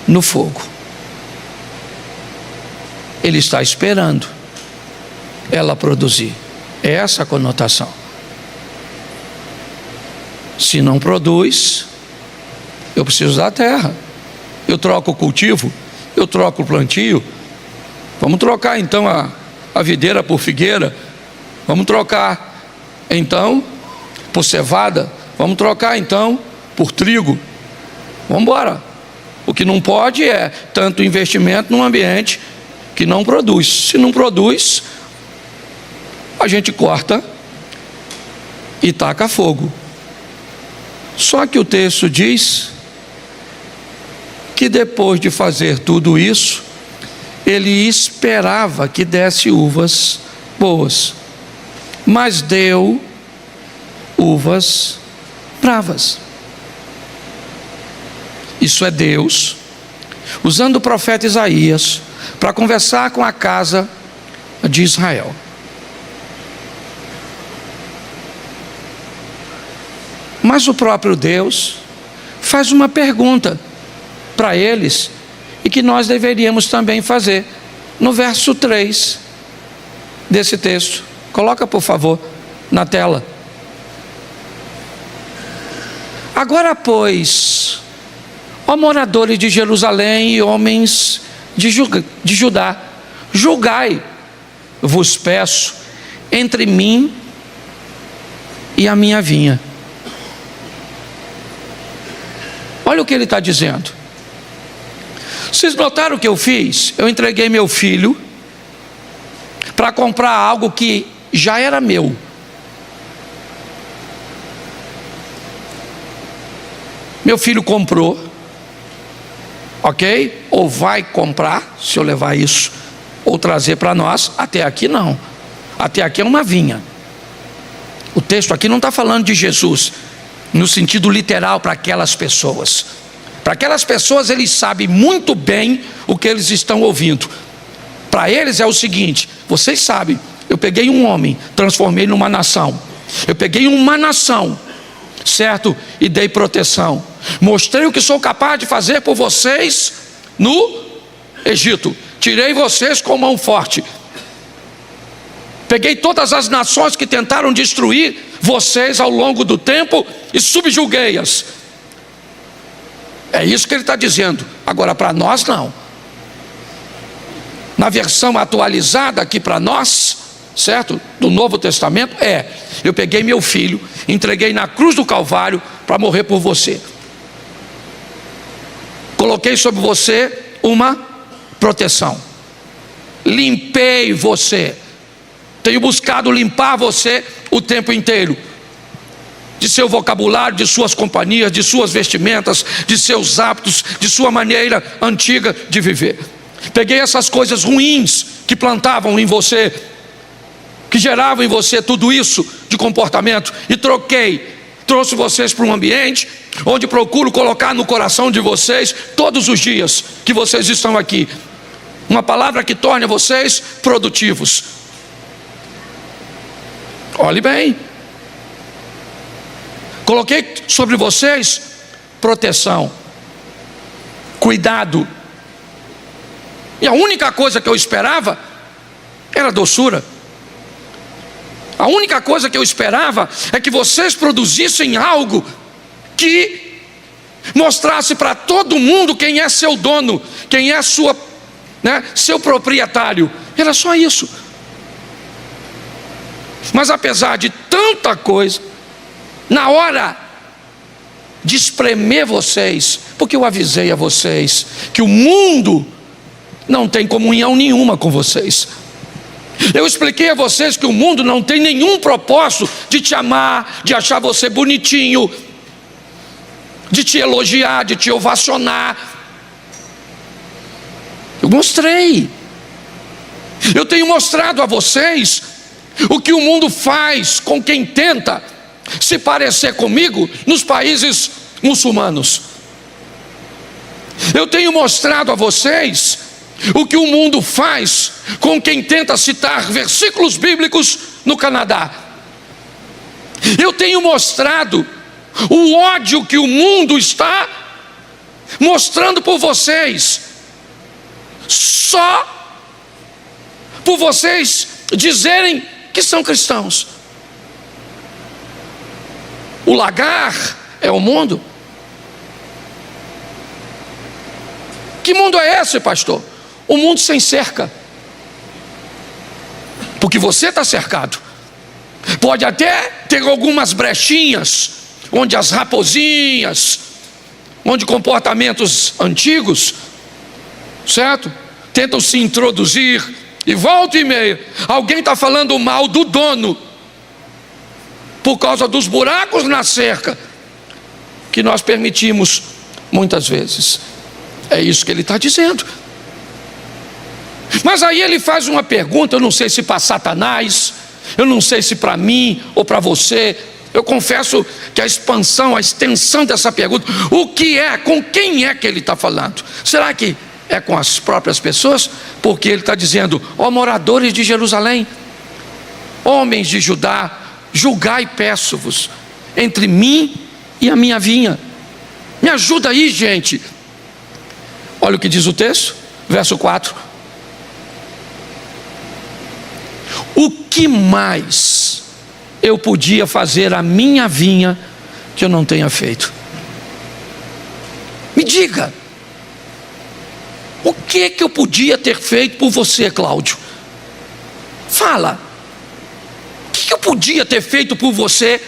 no fogo. Ele está esperando ela produzir. É essa a conotação. Se não produz, Eu preciso da terra. Eu troco o cultivo, eu troco o plantio. Vamos trocar então a videira por figueira. Vamos trocar então por cevada. Vamos trocar então por trigo. Vamos embora. O que não pode é tanto investimento num ambiente que não produz. Se não produz, a gente corta e taca fogo. Só que o texto diz que depois de fazer tudo isso, ele esperava que desse uvas boas, mas deu uvas bravas. Isso é Deus usando o profeta Isaías para conversar com a casa de Israel. Mas o próprio Deus faz uma pergunta para eles e que nós deveríamos também fazer no verso 3 desse texto. Coloca, por favor, na tela. Agora, pois, ó moradores de Jerusalém e homens de Judá, julgai, vos peço, entre mim e a minha vinha. Olha o que ele está dizendo. Vocês notaram o que eu fiz? Eu entreguei meu filho para comprar algo que já era meu. Meu filho comprou, ok? Ou vai comprar, se eu levar isso, ou trazer para nós. Até aqui não. Até aqui é uma vinha. O texto aqui não está falando de Jesus no sentido literal para aquelas pessoas. Para aquelas pessoas, eles sabem muito bem o que eles estão ouvindo. Para eles é o seguinte: vocês sabem, eu peguei um homem, transformei numa nação. Eu peguei uma nação, certo? E dei proteção. Mostrei o que sou capaz de fazer por vocês no Egito. Tirei vocês com mão forte. Peguei todas as nações que tentaram destruir vocês ao longo do tempo e subjuguei-as. É isso que ele está dizendo. Agora, para nós, não. Na versão atualizada aqui para nós, certo? Do Novo Testamento, eu peguei meu filho, entreguei na cruz do Calvário para morrer por você. Coloquei sobre você uma proteção. Limpei você. Tenho buscado limpar você o tempo inteiro. De seu vocabulário, de suas companhias, de suas vestimentas, de seus hábitos, de sua maneira antiga de viver. Peguei essas coisas ruins que plantavam em você, que geravam em você tudo isso de comportamento, e trouxe vocês para um ambiente onde procuro colocar no coração de vocês, todos os dias que vocês estão aqui, uma palavra que torne vocês produtivos. Olhe bem. Coloquei sobre vocês proteção, cuidado. E a única coisa que eu esperava era doçura. A única coisa que eu esperava é que vocês produzissem algo que mostrasse para todo mundo quem é seu dono, quem é seu proprietário. Era só isso. Mas apesar de tanta coisa, na hora de espremer vocês, porque eu avisei a vocês que o mundo não tem comunhão nenhuma com vocês. Eu expliquei a vocês que o mundo não tem nenhum propósito de te amar, de achar você bonitinho, de te elogiar, de te ovacionar. Eu mostrei. Eu tenho mostrado a vocês o que o mundo faz com quem tenta se parecer comigo nos países muçulmanos. Eu tenho mostrado a vocês o que o mundo faz com quem tenta citar versículos bíblicos no Canadá. Eu tenho mostrado o ódio que o mundo está mostrando por vocês, só por vocês dizerem que são cristãos. O lagar é o mundo. Que mundo é esse, pastor? Um mundo sem cerca. Porque você está cercado. Pode até ter algumas brechinhas, onde as raposinhas, onde comportamentos antigos, certo? Tentam se introduzir, e volta e meia, alguém está falando mal do dono, por causa dos buracos na cerca, que nós permitimos muitas vezes. É isso que ele está dizendo. Mas aí ele faz uma pergunta, eu não sei se para Satanás, eu não sei se para mim ou para você. Eu confesso que a extensão dessa pergunta, o que é, com quem é que ele está falando? Será que é com as próprias pessoas? Porque ele está dizendo: ó moradores de Jerusalém, homens de Judá, julgai, peço-vos, entre mim e a minha vinha. Me ajuda aí, gente. Olha o que diz o texto, verso 4. O que mais eu podia fazer à minha vinha que eu não tenha feito? Me diga, o que eu podia ter feito por você, Cláudio? Fala. O que eu podia ter feito por você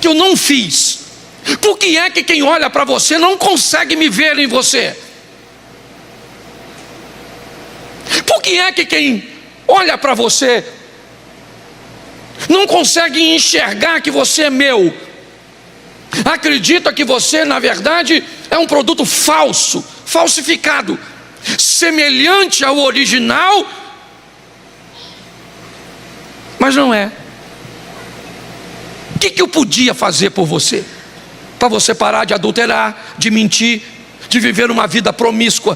que eu não fiz? Por que é que quem olha para você não consegue me ver em você? Por que é que quem olha para você não consegue enxergar que você é meu? Acredita que você, na verdade, é um produto falso, falsificado, semelhante ao original, mas não é. O que eu podia fazer por você? Para você parar de adulterar, de mentir, de viver uma vida promíscua?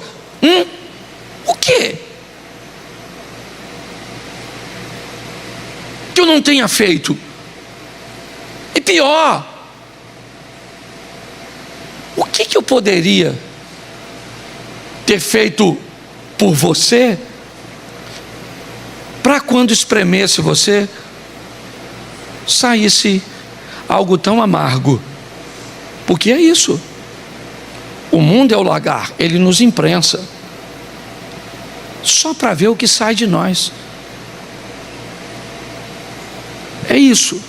O quê? Que eu não tenha feito. E pior, o que eu poderia ter feito por você, para quando espremesse você, saísse algo tão amargo? Porque é isso. O mundo é o lagar, ele nos imprensa, só para ver o que sai de nós. É isso.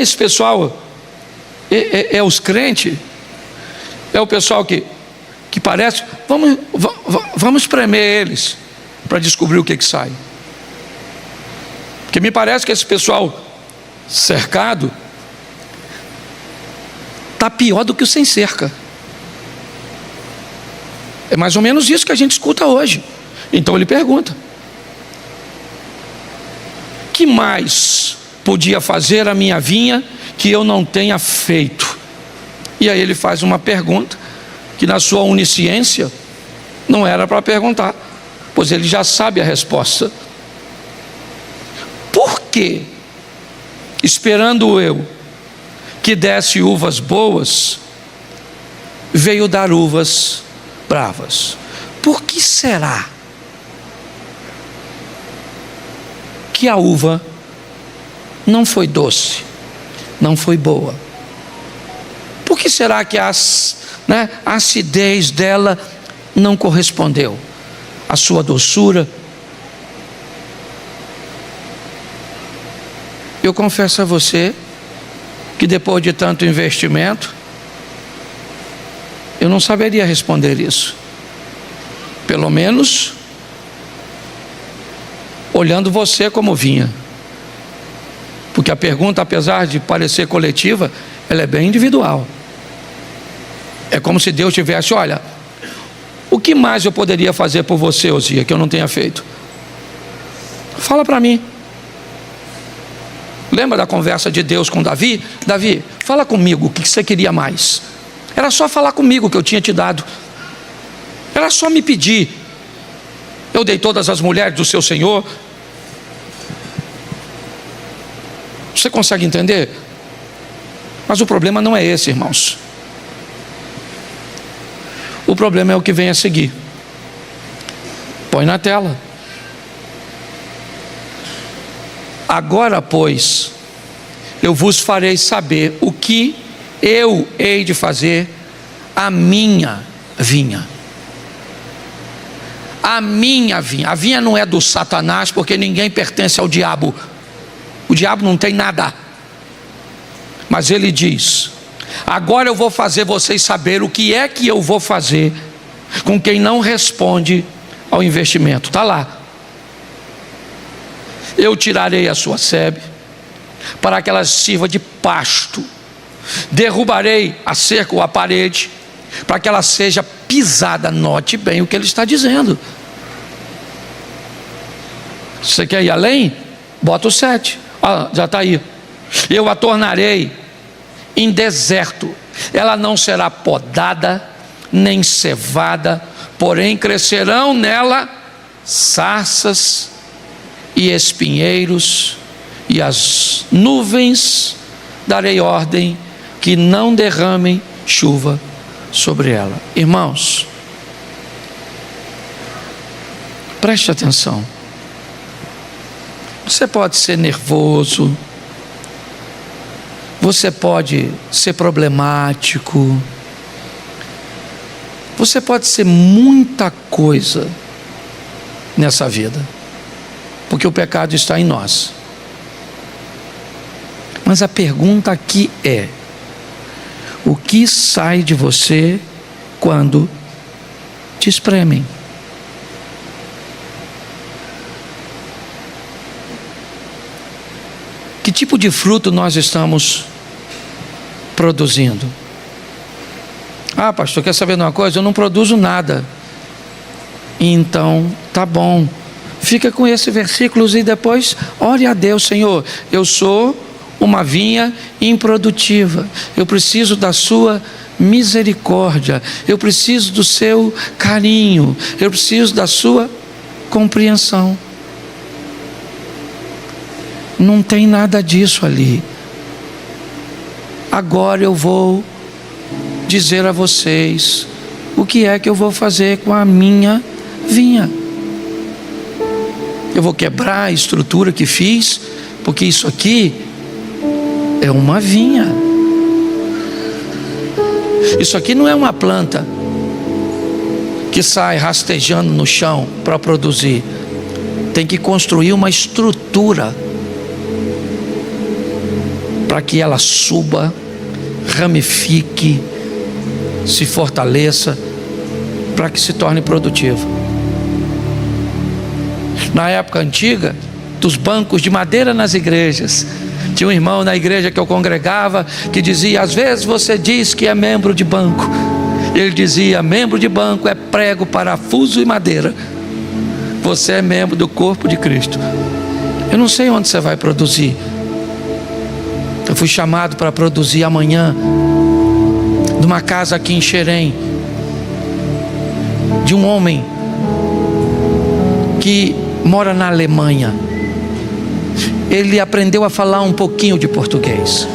Esse pessoal é os crentes, é o pessoal que parece. Vamos espremer eles para descobrir o que sai. Porque me parece que esse pessoal cercado está pior do que o sem cerca. É mais ou menos isso que a gente escuta hoje. Então ele pergunta: que mais podia fazer a minha vinha que eu não tenha feito? E aí ele faz uma pergunta que, na sua onisciência, não era para perguntar, pois ele já sabe a resposta. Por que, esperando eu que desse uvas boas, veio dar uvas bravas? Por que será que a uva não foi doce, não foi boa? Por que será que a acidez dela não correspondeu à sua doçura? Eu confesso a você que, depois de tanto investimento, eu não saberia responder isso. Pelo menos olhando você como vinha. Porque a pergunta, apesar de parecer coletiva, ela é bem individual. É como se Deus tivesse: olha, o que mais eu poderia fazer por você, Osias, que eu não tenha feito? Fala para mim. Lembra da conversa de Deus com Davi? Davi, fala comigo, o que você queria mais? Era só falar comigo que eu tinha te dado. Era só me pedir. Eu dei todas as mulheres do seu Senhor. Você consegue entender? Mas o problema não é esse, irmãos. O problema é o que vem a seguir. Põe na tela. Agora, pois, eu vos farei saber o que eu hei de fazer a minha vinha. A minha vinha. A vinha não é do Satanás, porque ninguém pertence ao diabo. O diabo não tem nada. Mas ele diz: agora eu vou fazer vocês saber o que é que eu vou fazer com quem não responde ao investimento. Está lá. Eu tirarei a sua sebe, para que ela sirva de pasto. Derrubarei a cerca ou a parede, para que ela seja pisada. Note bem o que ele está dizendo. Você quer ir além? Bota o 7. Já está aí. Eu a tornarei em deserto. Ela não será podada, nem cevada, porém crescerão nela sarças e espinheiros, e as nuvens darei ordem que não derramem chuva sobre ela. Irmãos, preste atenção. Você pode ser nervoso, você pode ser problemático, você pode ser muita coisa nessa vida, porque o pecado está em nós. Mas a pergunta aqui é: o que sai de você quando te espremem? Que tipo de fruto nós estamos produzindo? Ah, pastor, quer saber de uma coisa? Eu não produzo nada. Então, tá bom. Fica com esses versículos e depois ore a Deus: Senhor, eu sou uma vinha improdutiva, eu preciso da sua misericórdia, eu preciso do seu carinho, eu preciso da sua compreensão. Não tem nada disso ali. Agora eu vou dizer a vocês o que é que eu vou fazer com a minha vinha. Eu vou quebrar a estrutura que fiz, porque isso aqui é uma vinha. Isso aqui não é uma planta que sai rastejando no chão para produzir. Tem que construir uma estrutura para que ela suba, ramifique, se fortaleça, para que se torne produtiva. Na época antiga, dos bancos de madeira nas igrejas, tinha um irmão na igreja que eu congregava que dizia: às vezes você diz que é membro de banco. Ele dizia: membro de banco é prego, parafuso e madeira. Você é membro do corpo de Cristo. Eu não sei onde você vai produzir. Eu fui chamado para produzir amanhã numa casa aqui em Xerém, de um homem que mora na Alemanha. Ele aprendeu a falar um pouquinho de português.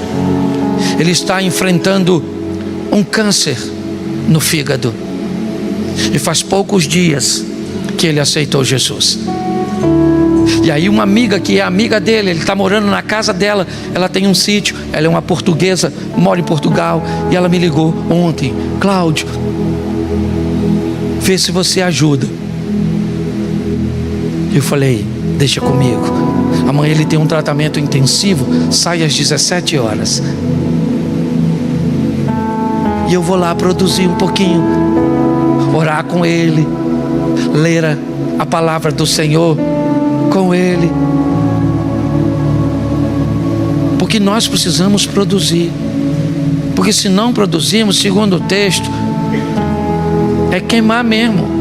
Ele está enfrentando um câncer no fígado, e faz poucos dias que ele aceitou Jesus. E aí uma amiga que é amiga dele, ele está morando na casa dela, ela tem um sítio, ela é uma portuguesa, mora em Portugal, e ela me ligou ontem: Cláudio, vê se você ajuda. Eu falei: deixa comigo. Amanhã ele tem um tratamento intensivo, sai às 17 horas. E eu vou lá produzir um pouquinho, orar com ele, ler a palavra do Senhor com ele, porque nós precisamos produzir. Porque se não produzirmos, segundo o texto, é queimar mesmo,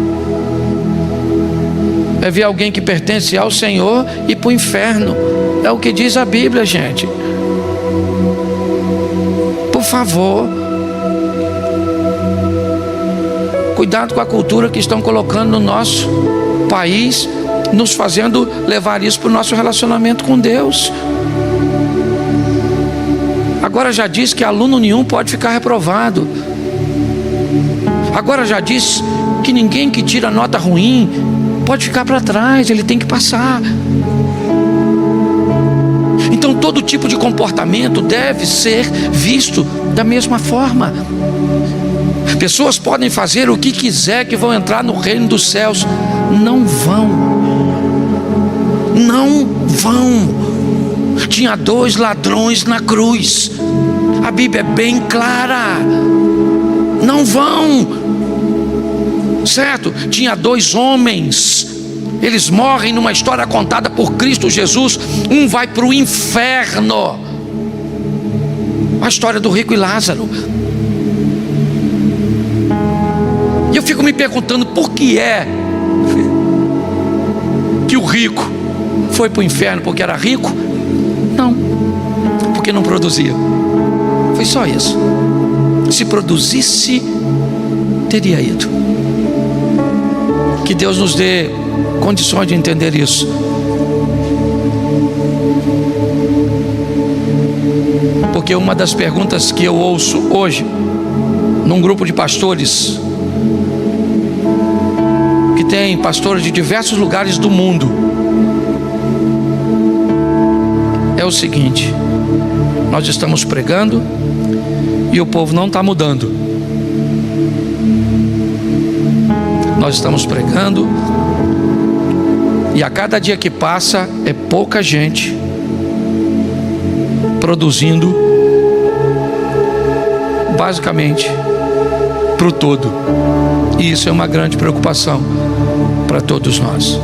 é ver alguém que pertence ao Senhor e para o inferno. É o que diz a Bíblia, gente. Por favor, cuidado com a cultura que estão colocando no nosso país, nos fazendo levar isso para o nosso relacionamento com Deus. Agora já diz que aluno nenhum pode ficar reprovado. Agora já diz que ninguém que tira nota ruim pode ficar para trás, ele tem que passar. Então todo tipo de comportamento deve ser visto da mesma forma. Pessoas podem fazer o que quiser que vão entrar no reino dos céus. Não vão. Não vão. Tinha 2 ladrões na cruz. A Bíblia é bem clara. Não vão. Certo? Tinha 2 homens. Eles morrem numa história contada por Cristo Jesus. Um vai para o inferno. A história do rico e Lázaro. E eu fico me perguntando por que é que o rico foi para o inferno porque era rico? Não, porque não produzia. Foi só isso. Se produzisse, teria ido. Que Deus nos dê condições de entender isso. Porque uma das perguntas que eu ouço hoje num grupo de pastores, que tem pastores de diversos lugares do mundo, é o seguinte: nós estamos pregando e o povo não está mudando. Nós estamos pregando e a cada dia que passa é pouca gente produzindo basicamente para o todo. E isso é uma grande preocupação para todos nós.